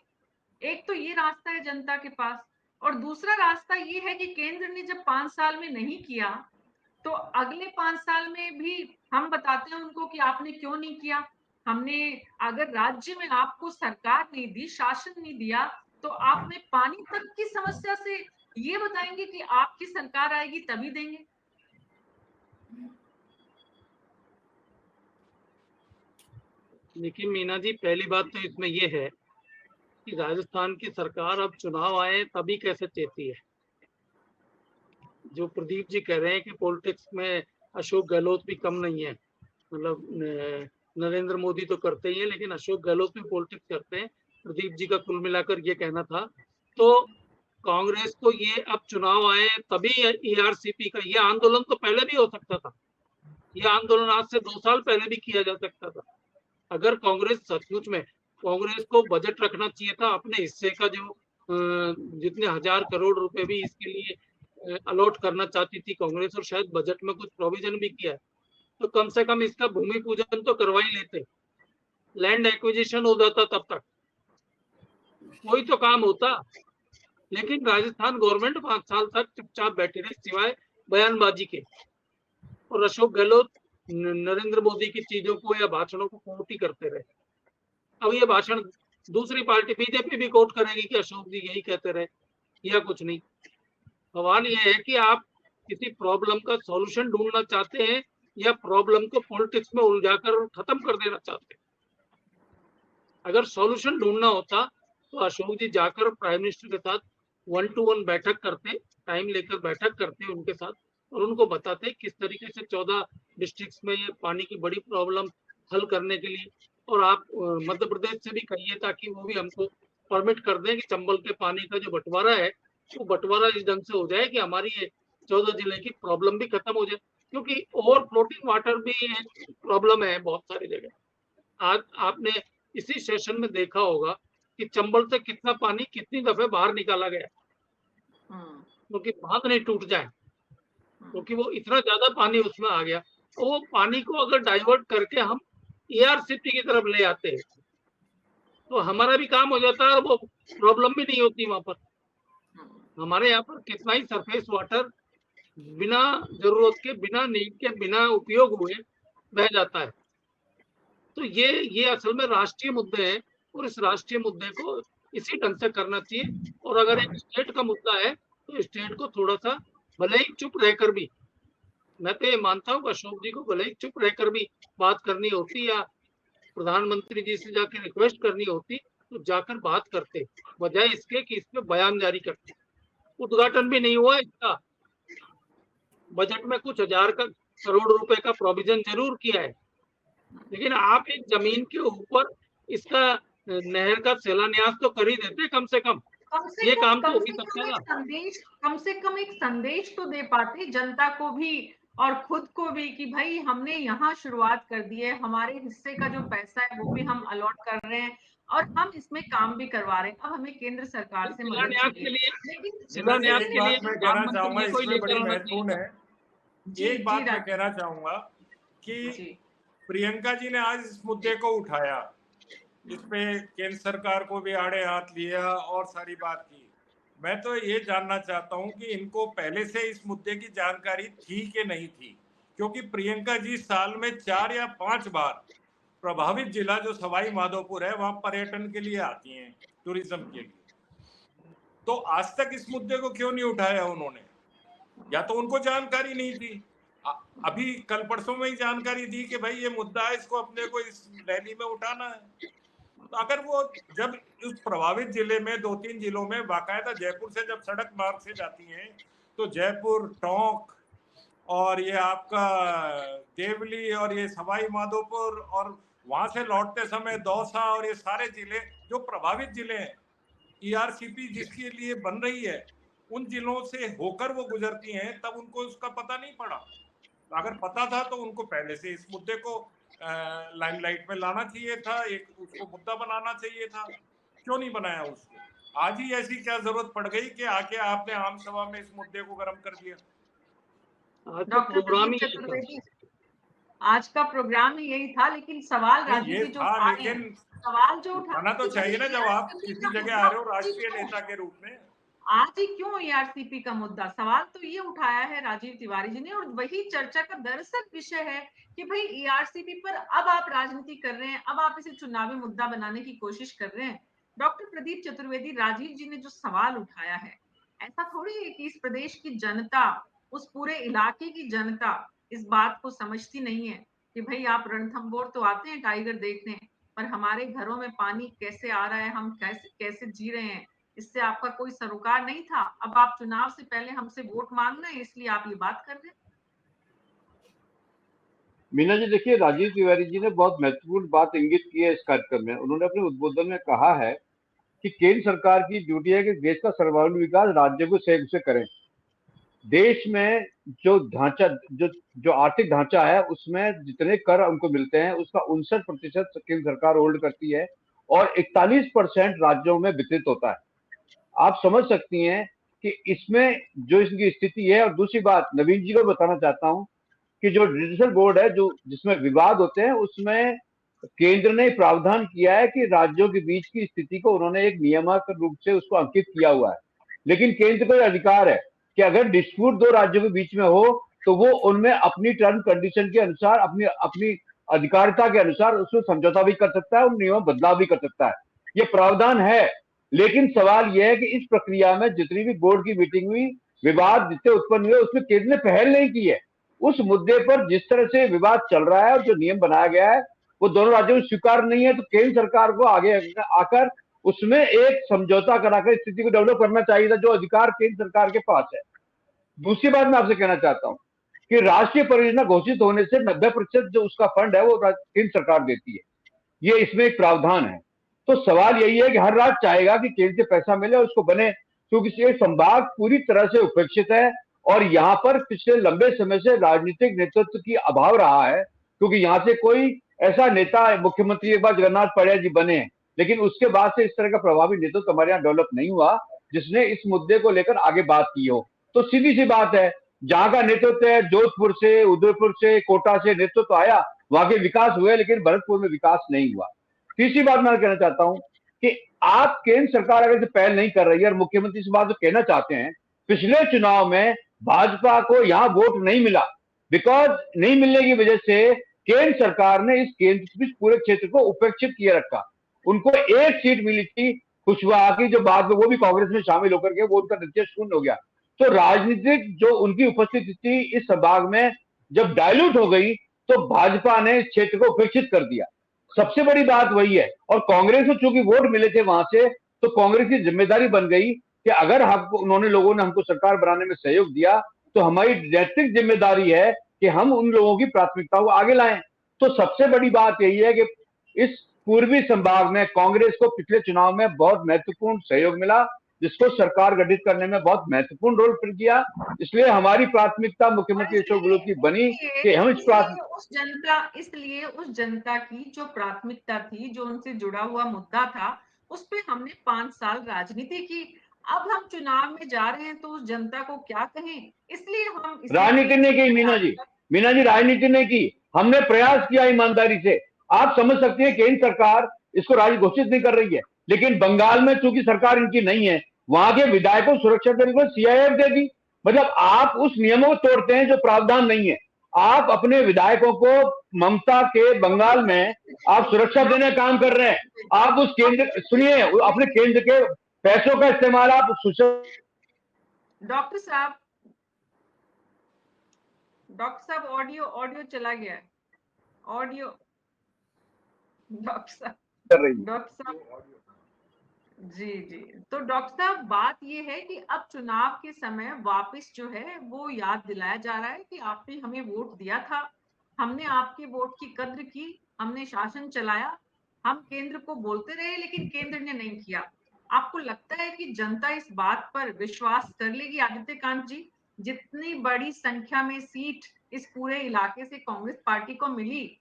[SPEAKER 1] एक तो ये रास्ता है जनता के पास, और दूसरा रास्ता ये है कि केंद्र ने जब 5 साल में नहीं किया तो अगले 5 साल में भी हम बताते हैं उनको कि आपने क्यों नहीं किया। हमने, अगर राज्य में आपको सरकार नहीं दी, शासन नहीं दिया, तो आपने पानी तक की समस्या से ये बताएंगे कि आपकी सरकार आएगी तभी देंगे।
[SPEAKER 3] देखिए मीना जी, पहली बात तो इसमें ये है कि राजस्थान की सरकार अब चुनाव आए तभी कैसे चेती है। जो प्रदीप जी कह रहे हैं कि पॉलिटिक्स में अशोक गहलोत भी कम नहीं है, मतलब नरेंद्र मोदी तो करते ही है लेकिन अशोक गहलोत भी पॉलिटिक्स करते हैं, प्रदीप जी का कुल मिलाकर ये कहना था। तो कांग्रेस को ये अब चुनाव आए तभी ERCP का ये आंदोलन तो पहले भी हो सकता था, ये आंदोलन आज से 2 साल पहले भी किया जा सकता था। अगर कांग्रेस सचमुच में, कांग्रेस को बजट रखना चाहिए था अपने हिस्से का, जो जितने 1000 करोड़ रुपए भी इसके लिए अलॉट करना चाहती थी कांग्रेस, और शायद बजट में कुछ प्रोविजन भी किया है, तो कम से कम इसका भूमि पूजन तो करवा ही लेते, लैंड एक्विजिशन हो जाता, तब तक कोई तो काम होता। लेकिन राजस्थान गवर्नमेंट 5 साल तक चुपचाप बैठी रही सिवाय बयानबाजी के, और अशोक गहलोत नरेंद्र मोदी की चीजों को या भाषणों को कोट ही करते रहे। अब ये भाषण दूसरी पार्टी बीजेपी भी कोट करेगी कि अशोक जी यही कहते रहे, या कुछ नहीं। सवाल ये है कि आप किसी प्रॉब्लम का सॉल्यूशन ढूंढना चाहते हैं या प्रॉब्लम को पॉलिटिक्स में उलझाकर खत्म कर देना चाहते हैं। अगर सॉल्यूशन ढूंढना होता तो अशोक जी जाकर प्राइम मिनिस्टर के साथ 1-to-1 बैठक करते, टाइम लेकर बैठक करते उनके साथ, और उनको बताते किस तरीके से 14 डिस्ट्रिक्ट्स में ये पानी की बड़ी प्रॉब्लम हल करने के लिए, और आप मध्य प्रदेश से भी कहिए ताकि वो भी हमको परमिट कर दें कि चंबल के पानी का जो बंटवारा है वो बंटवारा इस ढंग से हो जाए कि हमारी ये 14 जिले की प्रॉब्लम भी खत्म हो जाए, क्योंकि ओवर फ्लोटिंग वाटर भी एक प्रॉब्लम है बहुत सारी जगह। आज आपने इसी सेशन में देखा होगा कि चंबल से कितना पानी कितनी दफे बाहर निकाला गया, क्योंकि बांध नहीं टूट जाए, क्योंकि वो इतना ज्यादा पानी उसमें आ गया। तो वो पानी को अगर डाइवर्ट करके हम ERCP की तरफ ले आते हैं तो हमारा भी काम हो जाता है और वो प्रॉब्लम भी नहीं होती। वहां पर हमारे यहाँ पर कितना ही सरफेस वाटर बिना जरूरत के, बिना नीड के, बिना उपयोग हुए बह जाता है। तो ये असल में राष्ट्रीय मुद्दे हैं, और इस राष्ट्रीय मुद्दे को इसी ढंग से करना चाहिए। और अगर एक स्टेट का मुद्दा है तो स्टेट को थोड़ा सा भले ही चुप रहकर भी, मैं तो ये मानता हूँ अशोक जी को भले ही चुप रहकर भी बात करनी होती या प्रधानमंत्री जी से जाकर रिक्वेस्ट करनी होती तो जाकर बात करते, बजाय इसके कि इस पे बयान जारी करते। उद्घाटन भी नहीं हुआ इसका, बजट में कुछ हजार करोड़ रुपए का प्रोविजन जरूर किया है, लेकिन आप एक जमीन के ऊपर इसका नहर का शिलान्यास तो कर ही देते कम से कम। ये काम तो हो ही सकता है।
[SPEAKER 1] कम से कम एक संदेश तो दे पाते जनता को भी और खुद को भी कि भाई हमने यहाँ शुरुआत कर दी है, हमारे हिस्से का जो पैसा है वो भी हम अलॉट कर रहे हैं और हम इसमें काम भी करवा रहे हैं। अब हमें केंद्र सरकार से मदद
[SPEAKER 3] के लिए
[SPEAKER 5] मैं कहना चाहूंगा इसमें बड़ी महत्वपूर्ण है, एक बात मैं कहना चाहूंगा कि प्रियंका जी ने आज इस मुद्दे को उठाया, इस पे केंद्र सरकार को भी आड़े हाथ लिया और सारी बात की। मैं तो ये जानना चाहता हूं कि इनको पहले से इस मुद्दे की जानकारी थी कि नहीं थी, क्योंकि प्रियंका जी साल में 4 या 5 बार प्रभावित जिला जो सवाई माधोपुर है वहां पर्यटन के लिए आती हैं, टूरिज्म के लिए। तो आज तक इस मुद्दे को क्यों नहीं उठाया उन्होंने? या तो उनको जानकारी नहीं थी, अभी कल परसों में ही जानकारी दी कि भाई ये मुद्दा है, इसको अपने को इस रैली में उठाना है। तो अगर वो जब उस प्रभावित जिले में 2-3 जिलों में बाकायदा जयपुर से जब सड़क मार्ग से जाती हैं तो जयपुर, टोंक और ये आपका देवली और ये सवाई माधोपुर और वहां से लौटते समय दौसा और ये सारे जिले जो प्रभावित जिले हैं, ईआरसीपी जिसके लिए बन रही है उन जिलों से होकर वो गुजरती हैं, तब उनको उसका पता नहीं पड़ा। अगर पता था तो उनको पहले से इस मुद्दे को लाइमलाइट में लाना चाहिए था, एक उसको मुद्दा बनाना चाहिए था, क्यों नहीं बनाया उसको? आज ही ऐसी क्या जरूरत पड़ गई कि आके आपने आम सभा में इस मुद्दे को गर्म कर दिया?
[SPEAKER 1] डॉक्टर प्रदीप चतुर्वेदी, आज का प्रोग्राम ही यही था, लेकिन सवाल राजीव जी जो सवाल जो
[SPEAKER 5] उठाना तो चाहिए ना, जब आप किसी जगह आ रहे हो राष्ट्रीय नेता के रूप में।
[SPEAKER 1] आज ही क्यों ईआरसीपी का मुद्दा, सवाल तो ये उठाया है राजीव तिवारी जी ने और वही चर्चा का दरअसल विषय है कि भाई ईआरसीपी पर अब आप राजनीति कर रहे हैं, अब आप इसे चुनावी मुद्दा बनाने की कोशिश कर रहे हैं। डॉक्टर प्रदीप चतुर्वेदी, राजीव जी ने जो सवाल उठाया है, ऐसा थोड़ी है कि इस प्रदेश की जनता, उस पूरे इलाके की जनता इस बात को समझती नहीं है कि भाई आप रणथंभौर तो आते हैं टाइगर देखने, पर हमारे घरों में पानी कैसे आ रहा है, हम कैसे जी रहे हैं, इससे आपका कोई सरोकार नहीं था। अब आप चुनाव से पहले हमसे वोट मांगना है, इसलिए आप ये बात कर रहे हैं।
[SPEAKER 7] मीना जी, देखिए राजीव तिवारी जी ने बहुत महत्वपूर्ण बात इंगित की है इस कार्यक्रम में। उन्होंने अपने उद्बोधन में कहा है कि केंद्र सरकार की ड्यूटी है कि देश का सर्वांगीण विकास राज्य को सहयोग से करें। देश में जो ढांचा, जो आर्थिक ढांचा है उसमें जितने कर उनको मिलते हैं उसका 59% केंद्र सरकार होल्ड करती है और 41% राज्यों में वितरित होता है। आप समझ सकती हैं कि इसमें जो इसकी स्थिति है। और दूसरी बात नवीन जी को बताना चाहता हूं कि जो डिजिटल बोर्ड है, जो जिसमें विवाद होते हैं, उसमें केंद्र ने प्रावधान किया है कि राज्यों के बीच की स्थिति को उन्होंने एक नियामक रूप से उसको अंकित किया हुआ है। लेकिन केंद्र को अधिकार है कि अगर डिस्प्यूट 2 राज्यों के बीच में हो तो वो उनमें अपनी टर्म कंडीशन के अनुसार, अपनी अधिकारिता के अनुसार उसमें समझौता भी कर सकता है, उन नियमों बदलाव भी कर सकता है। ये प्रावधान है। लेकिन सवाल यह है कि इस प्रक्रिया में जितनी भी बोर्ड की मीटिंग हुई, विवाद जितने उत्पन्न हुए, उसमें केंद्र ने पहल नहीं की है। उस मुद्दे पर जिस तरह से विवाद चल रहा है और जो नियम बनाया गया है वो दोनों राज्यों में स्वीकार नहीं है, तो केंद्र सरकार को आगे आकर उसमें एक समझौता कराकर स्थिति को डेवलप करना चाहिए था, जो अधिकार केंद्र सरकार के पास है। दूसरी बात मैं आपसे कहना चाहता हूं कि राष्ट्रीय परियोजना घोषित होने से 90% जो उसका फंड है वो केंद्र सरकार देती है। ये इसमें एक प्रावधान है। तो सवाल यही है कि हर राज्य चाहेगा कि केंद्र से पैसा मिले और उसको बने, क्योंकि ये संभाग पूरी तरह से उपेक्षित है और यहाँ पर पिछले लंबे समय से राजनीतिक नेतृत्व की अभाव रहा है, क्योंकि यहाँ से कोई ऐसा नेता, मुख्यमंत्री एक बार जगन्नाथ पड़िया जी बने, लेकिन उसके बाद से इस तरह का प्रभावी नेतृत्व हमारे यहाँ डेवलप नहीं हुआ जिसने इस मुद्दे को लेकर आगे बात की हो। तो सीधी सी बात है, जहां का नेतृत्व है, जोधपुर से, उदयपुर से, कोटा से नेतृत्व आया, वहां के विकास हुए, लेकिन भरतपुर में विकास नहीं हुआ। तीसरी बात मैं कहना चाहता हूं कि आप केंद्र सरकार अगर पहल नहीं कर रही है और मुख्यमंत्री से बात जो कहना चाहते हैं, पिछले चुनाव में भाजपा को यहां वोट नहीं मिला, बिकॉज नहीं मिलने की वजह से केंद्र सरकार ने इस पूरे क्षेत्र को उपेक्षित किए रखा। उनको 1 सीट मिली थी कुशवाहा की, जो बाद में वो भी कांग्रेस में शामिल होकर के वो उनका नतीजा शून्य हो गया। तो राजनीतिक जो उनकी उपस्थिति थी इस संभाग में जब डायल्यूट हो गई तो भाजपा ने इस क्षेत्र को उपेक्षित कर दिया। सबसे बड़ी बात वही है। और कांग्रेस को चूंकि वोट मिले थे वहां से, तो कांग्रेस की जिम्मेदारी बन गई कि अगर उन्होंने लोगों ने हमको सरकार बनाने में सहयोग दिया तो हमारी नैतिक जिम्मेदारी है कि हम उन लोगों की प्राथमिकता को आगे लाएं। तो सबसे बड़ी बात यही है कि इस पूर्वी संभाग में कांग्रेस को पिछले चुनाव में बहुत महत्वपूर्ण सहयोग मिला, जिसको सरकार गठित करने में बहुत महत्वपूर्ण रोल प्ले किया। इसलिए हमारी प्राथमिकता मुख्यमंत्री अशोक गहलोत की बनी कि हम
[SPEAKER 1] इसलिए उस जनता की जो प्राथमिकता थी, जो उनसे जुड़ा हुआ मुद्दा था, उस पे हमने 5 साल राजनीति की। अब हम चुनाव में जा रहे हैं तो उस जनता को क्या कहें, इसलिए हम
[SPEAKER 7] राजनीति नहीं की मीना जी राजनीति नहीं की, हमने प्रयास किया ईमानदारी से। आप समझ सकते हैं केंद्र सरकार इसको राज्य घोषित नहीं कर रही है, लेकिन बंगाल में चूंकि सरकार इनकी नहीं है, वहां के विधायकों को सुरक्षा देने को सीआईएफ देगी। मतलब आप उस नियमों को तोड़ते हैं जो प्रावधान नहीं है। आप अपने विधायकों को ममता के बंगाल में आप सुरक्षा देने का काम कर रहे हैं। आप उस केंद्र, सुनिए, अपने केंद्र के पैसों का इस्तेमाल आप
[SPEAKER 1] डॉक्टर साहब ऑडियो चला गया है। ऑडियो डॉक्टर साहब जी। तो डॉक्टर साहब, बात ये है कि अब चुनाव के समय वापस जो है वो याद दिलाया जा रहा है कि आपने हमें वोट दिया था, हमने आपके वोट की कद्र की, हमने शासन चलाया, हम केंद्र को बोलते रहे लेकिन केंद्र ने नहीं किया। आपको लगता है कि जनता इस बात पर विश्वास कर लेगी आदित्य कांत जी? जितनी बड़ी संख्या में सीट इस पूरे इलाके से कांग्रेस पार्टी को मिली,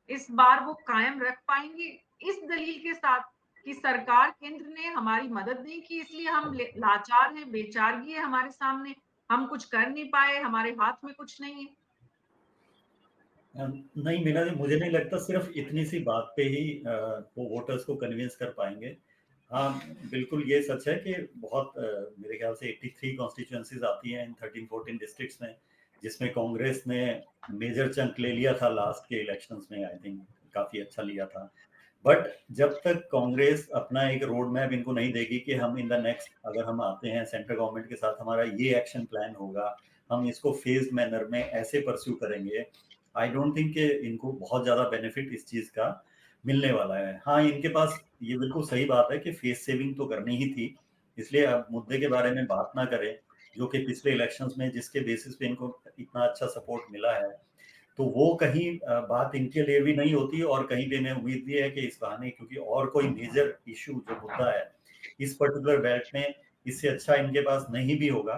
[SPEAKER 1] इस बार वो कायम रख पाएंगे इस दलील के साथ कि सरकार केंद्र ने हमारी मदद नहीं की, इसलिए हम लाचार हैं, बेचारगी है हमारे सामने, हम कुछ कर नहीं पाए, हमारे हाथ में कुछ नहीं है?
[SPEAKER 8] नहीं मीना जी, मुझे नहीं लगता सिर्फ इतनी सी बात पे ही वो वोटर्स को कन्विंस कर पाएंगे। हाँ, बिल्कुल ये सच है कि बहुत मेरे ख्याल से 83 कॉन्स्टिट्यूएंसीज आती हैं इन 13-14 डिस्ट्रिक्ट्स में, जिसमें कांग्रेस ने मेजर चंक ले लिया था लास्ट के इलेक्शंस में। आई थिंक काफी अच्छा लिया था। बट जब तक कांग्रेस अपना एक रोड मैप इनको नहीं देगी कि हम इन द नेक्स्ट, अगर हम आते हैं सेंट्रल गवर्नमेंट के साथ, हमारा ये एक्शन प्लान होगा, हम इसको फेज मैनर में ऐसे परस्यू करेंगे, आई डोंट थिंक कि इनको बहुत ज्यादा बेनिफिट इस चीज का मिलने वाला है। हाँ, इनके पास ये बिल्कुल सही बात है कि फेस सेविंग तो करनी ही थी, इसलिए अब मुद्दे के बारे में बात ना करें जो कि पिछले इलेक्शंस में जिसके बेसिस पे इनको इतना अच्छा सपोर्ट मिला है, तो वो कहीं बात इनके लिए भी नहीं होती। और कहीं पे मैं उम्मीद भी है कि इस बहाने, क्योंकि और कोई मेजर इशू जो मुद्दा है इस पर्टिकुलर बेल्ट में, इससे अच्छा इनके पास नहीं भी होगा।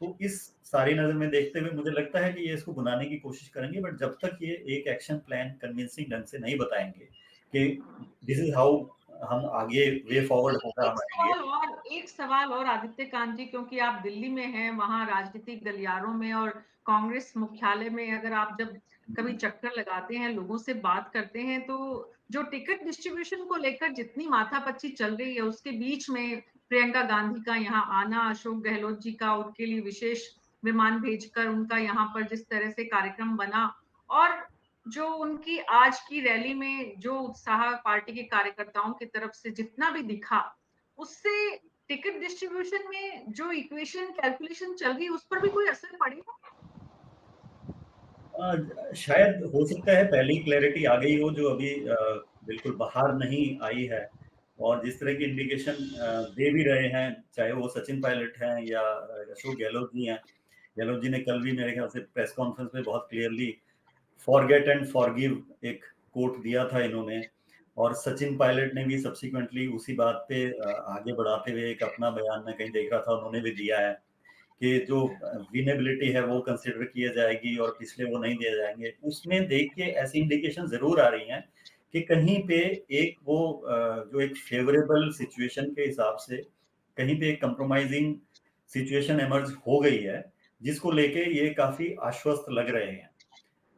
[SPEAKER 8] तो इस सारी नजर में देखते हुए मुझे लगता है कि ये इसको बनाने की कोशिश करेंगे, बट जब तक ये एक एक्शन प्लान कन्विंसिंग ढंग से नहीं बताएंगे कि दिस इज हाउ हम आगे वे फॉरवर्ड होगा हमारे लिए।
[SPEAKER 1] एक सवाल और आदित्य कांत जी, क्योंकि आप दिल्ली में हैं, वहां राजनीतिक गलियारों में और कांग्रेस मुख्यालय में अगर आप जब कभी चक्कर लगाते हैं, लोगों से बात करते हैं, तो जो टिकट डिस्ट्रीब्यूशन को लेकर जितनी माथापच्ची चल रही है, उसके बीच में प्रियंका गांधी का यहाँ आना, अशोक गहलोत जी का उनके लिए विशेष विमान भेजकर उनका यहाँ पर जिस तरह से कार्यक्रम बना, और जो उनकी आज की रैली में जो उत्साह पार्टी के कार्यकर्ताओं की तरफ से जितना भी दिखा, उससे टिकट डिस्ट्रीब्यूशन में जो इक्वेशन कैलकुलेशन चल रही है उस पर भी कोई असर पड़ेगा?
[SPEAKER 8] शायद हो सकता है पहली क्लैरिटी आ गई हो जो अभी बिल्कुल बाहर नहीं आई है। और जिस तरह की इंडिकेशन दे भी रहे हैं, चाहे वो सचिन पायलट हैं या अशोक गहलोत जी हैं। गहलोत जी ने कल भी मेरे ख्याल से प्रेस कॉन्फ्रेंस में बहुत क्लियरली फॉरगेट एंड फॉरगिव एक कोट दिया था इन्होंने। और सचिन पायलट ने भी सब्सिक्वेंटली उसी बात पे आगे बढ़ाते हुए एक अपना बयान में कहीं देख रहा था, उन्होंने भी दिया है कि जो विनेबिलिटी है वो कंसिडर किया जाएगी और पिछले वो नहीं दिए जाएंगे। उसमें देख के ऐसी इंडिकेशन जरूर आ रही हैं कि कहीं पे एक वो जो एक फेवरेबल सिचुएशन के हिसाब से कहीं पे एक कंप्रोमाइजिंग सिचुएशन एमर्ज हो गई है, जिसको लेके ये काफी आश्वस्त लग रहे हैं।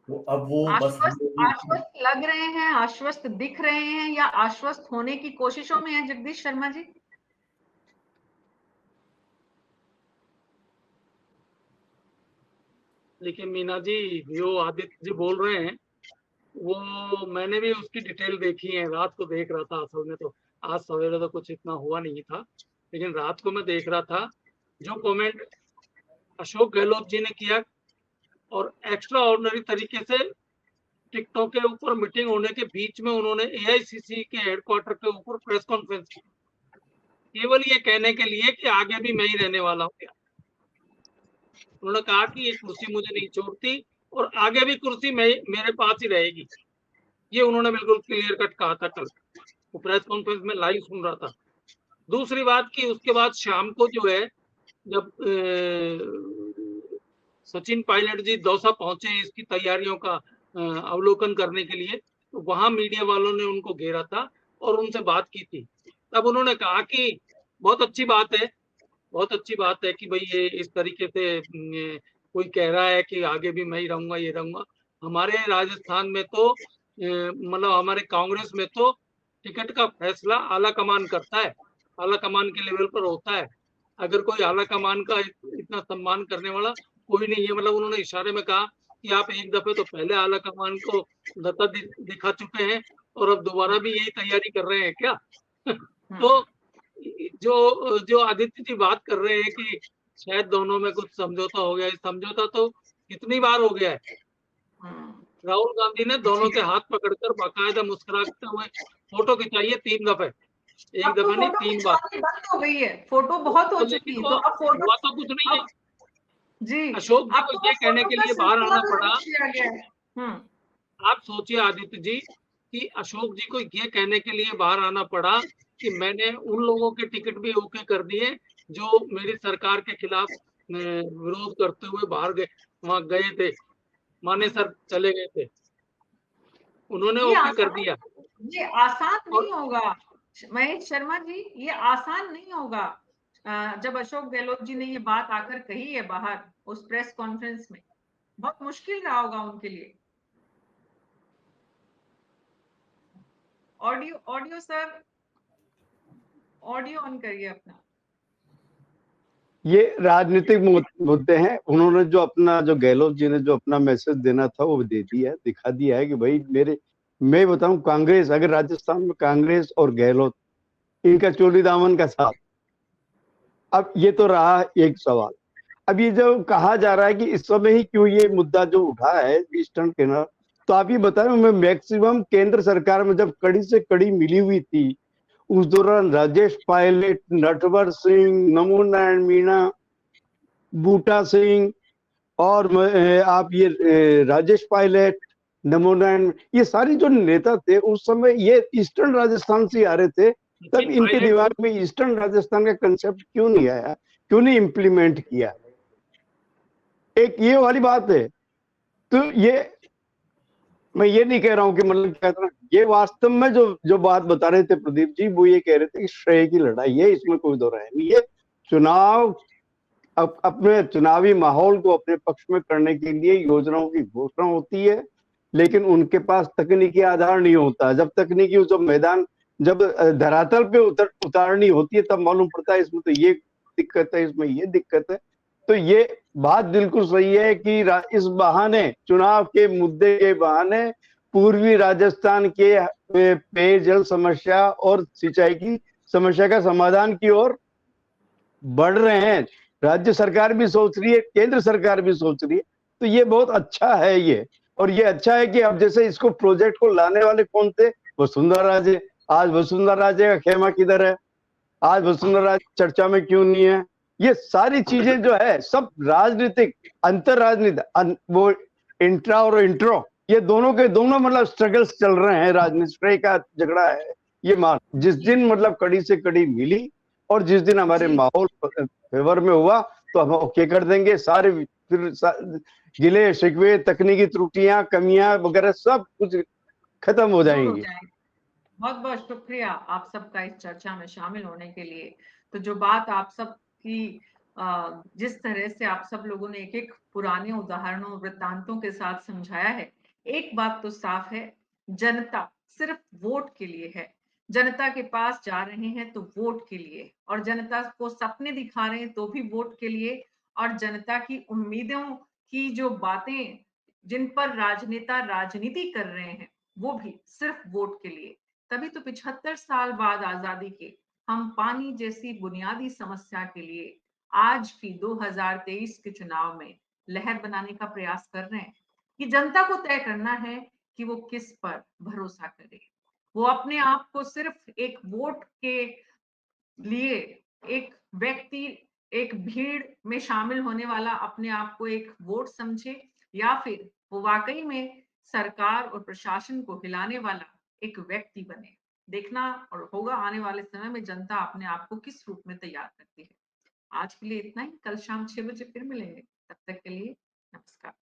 [SPEAKER 8] तो अब वो बस
[SPEAKER 1] आश्वस्त लग रहे हैं, आश्वस्त दिख रहे हैं, या आश्वस्त होने की कोशिशों में है जगदीश शर्मा जी?
[SPEAKER 3] लेकिन मीना जी, जो आदित्य जी बोल रहे हैं वो मैंने भी उसकी डिटेल देखी है, रात को देख रहा था असल में। तो आज सवेरे तो कुछ इतना हुआ नहीं था, लेकिन रात को मैं देख रहा था जो कमेंट अशोक गहलोत जी ने किया, और एक्स्ट्रा ऑर्डिनरी तरीके से टिकटॉक के ऊपर मीटिंग होने के बीच में उन्होंने एआईसीसी के हेडक्वार्टर के ऊपर प्रेस कॉन्फ्रेंस की, केवल ये कहने के लिए कि आगे भी मैं ही रहने वाला हूँ। उन्होंने कहा कि ये कुर्सी मुझे नहीं छोड़ती और आगे भी कुर्सी मेरे पास ही रहेगी। ये उन्होंने बिल्कुल क्लियर कट कहा था कल, वो प्रेस कॉन्फ्रेंस में लाइव सुन रहा था। दूसरी बात कि उसके बाद शाम को जो है, जब सचिन पायलट जी दौसा पहुंचे इसकी तैयारियों का अवलोकन करने के लिए, तो वहां मीडिया वालों ने उनको घेरा था और उनसे बात की थी। तब उन्होंने कहा कि बहुत अच्छी बात है, बहुत अच्छी बात है कि भाई ये इस तरीके से कोई कह रहा है कि आगे भी मैं ही रहूंगा, ये रहूंगा। हमारे राजस्थान में तो मतलब हमारे कांग्रेस में तो टिकट का फैसला आला कमान करता है, आला कमान के लेवल पर होता है। अगर कोई आला कमान का इतना सम्मान करने वाला कोई नहीं है। मतलब उन्होंने इशारे में कहा कि आप एक दफे तो पहले आला कमान को दत्ता दिखा चुके हैं और अब दोबारा भी यही तैयारी कर रहे हैं क्या? तो जो आदित्य जी बात कर रहे हैं कि शायद दोनों में कुछ समझौता हो गया, समझौता तो कितनी बार हो गया है। राहुल गांधी ने दोनों के हाथ पकड़कर बाकायदा मुस्कुराते हुए फोटो खिंचाई है 3 दफे, एक दफा नहीं 3 बार।
[SPEAKER 1] बंद हो गई है, फोटो बहुत हो चुकी है, तो अब फोटो
[SPEAKER 3] हुआ तो कुछ नहीं है
[SPEAKER 1] जी।
[SPEAKER 3] अशोक जी को ये कहने के लिए बाहर आना पड़ा। आप सोचिए आदित्य जी कि अशोक जी को ये कहने के लिए बाहर आना पड़ा कि मैंने उन लोगों के टिकट भी ओके कर दिए जो मेरी सरकार के खिलाफ विरोध करते हुए बाहर गए, वहां गए थे, माने सर चले गए थे, उन्होंने ओके कर दिया।
[SPEAKER 1] ये आसान नहीं होगा महेश शर्मा जी, ये आसान नहीं होगा। जब अशोक गहलोत जी ने ये बात आकर कही है बाहर उस प्रेस कॉन्फ्रेंस में, बहुत मुश्किल रहा होगा उनके लिए। ऑडियो सर, ऑडियो ऑन करिए अपना।
[SPEAKER 6] ये राजनीतिक मुद्दे हैं। उन्होंने जो अपना, जो गहलोत जी ने जो अपना मैसेज देना था वो दे दिया है, दिखा दिया है कि भाई मैं बताऊं, कांग्रेस, अगर राजस्थान में कांग्रेस और गहलोत इनका चोली दामन का साथ, अब ये तो रहा एक सवाल। अब ये जो कहा जा रहा है कि इस समय ही क्यों ये मुद्दा जो उठा है ईस्टर्न केरल, तो आप ये बताएं, मैं मैक्सिमम केंद्र सरकार में जब कड़ी से कड़ी मिली हुई थी उस दौरान राजेश पायलट, नटवर सिंह, नमो नारायण मीणा, बूटा सिंह और आप ये राजेश पायलट, नमो नारायण, ये सारे जो नेता थे उस समय ये ईस्टर्न राजस्थान से आ रहे थे। तब इनके दिमाग में ईस्टर्न राजस्थान का कंसेप्ट क्यों नहीं आया, क्यों नहीं इम्प्लीमेंट किया? एक ये वाली बात है। तो ये मैं ये नहीं कह रहा हूं कि मतलब क्या था, ये वास्तव में जो बात बता रहे थे प्रदीप जी, वो ये कह रहे थे कि श्रेय की लड़ाई है, इसमें कोई दो राय नहीं है। चुनाव अपने चुनावी माहौल को अपने पक्ष में करने के लिए योजनाओं की घोषणा होती है, लेकिन उनके पास तकनीकी आधार नहीं होता। जब तकनीकी जो मैदान जब धरातल पे उतारनी होती है तब मालूम पड़ता है इसमें तो ये दिक्कत है, इसमें ये दिक्कत है। तो ये बात बिल्कुल सही है कि इस बहाने, चुनाव के मुद्दे के बहाने पूर्वी राजस्थान के पेयजल समस्या और सिंचाई की समस्या का समाधान की ओर बढ़ रहे हैं। राज्य सरकार भी सोच रही है, केंद्र सरकार भी सोच रही है, तो ये बहुत अच्छा है ये। और ये अच्छा है कि अब जैसे इसको प्रोजेक्ट को लाने वाले कौन थे, वसुंधरा राजे। आज वसुंधरा राजे का खेमा किधर है? आज वसुंधरा राजे चर्चा में क्यों नहीं है? ये सारी चीजें जो है सब राजनीतिक, अंतर राजनीतिक, वो इंट्रा और इंट्रो, ये दोनों के दोनों मतलब स्ट्रगल्स चल रहे हैं, राजनीति का झगड़ा है ये। मान जिस दिन मतलब कड़ी से कड़ी मिली और जिस दिन हमारे माहौल फेवर में हुआ तो हम ओके कर देंगे। सारे फिर गिले शिकवे, तकनीकी त्रुटियां, कमियां वगैरह सब कुछ खत्म हो जाएंगी।
[SPEAKER 1] बहुत बहुत शुक्रिया आप सबका इस चर्चा में शामिल होने के लिए। तो जो बात आप सब की जिस तरह से आप सब लोगों ने एक एक पुराने उदाहरणों, वृत्तांतों के साथ समझाया है, एक बात तो साफ है, जनता सिर्फ वोट के लिए है। जनता के पास जा रहे हैं तो वोट के लिए, और जनता को सपने दिखा रहे हैं तो भी वोट के लिए, और जनता की उम्मीदों की जो बातें जिन पर राजनेता राजनीति कर रहे हैं वो भी सिर्फ वोट के लिए। तभी तो 75 साल बाद आजादी के हम पानी जैसी बुनियादी समस्या के लिए आज भी 2023 के चुनाव में लहर बनाने का प्रयास कर रहे हैं। कि जनता को तय करना है कि वो किस पर भरोसा करे। वो अपने आप को सिर्फ एक वोट के लिए एक व्यक्ति, एक भीड़ में शामिल होने वाला अपने आप को एक वोट समझे, या फिर वो वाकई में सरकार और प्रशासन को हिलाने वाला एक व्यक्ति बने। देखना और होगा आने वाले समय में जनता अपने आप को किस रूप में तैयार करती है। आज के लिए इतना ही। कल शाम 6 बजे फिर मिलेंगे। तब तक के लिए नमस्कार।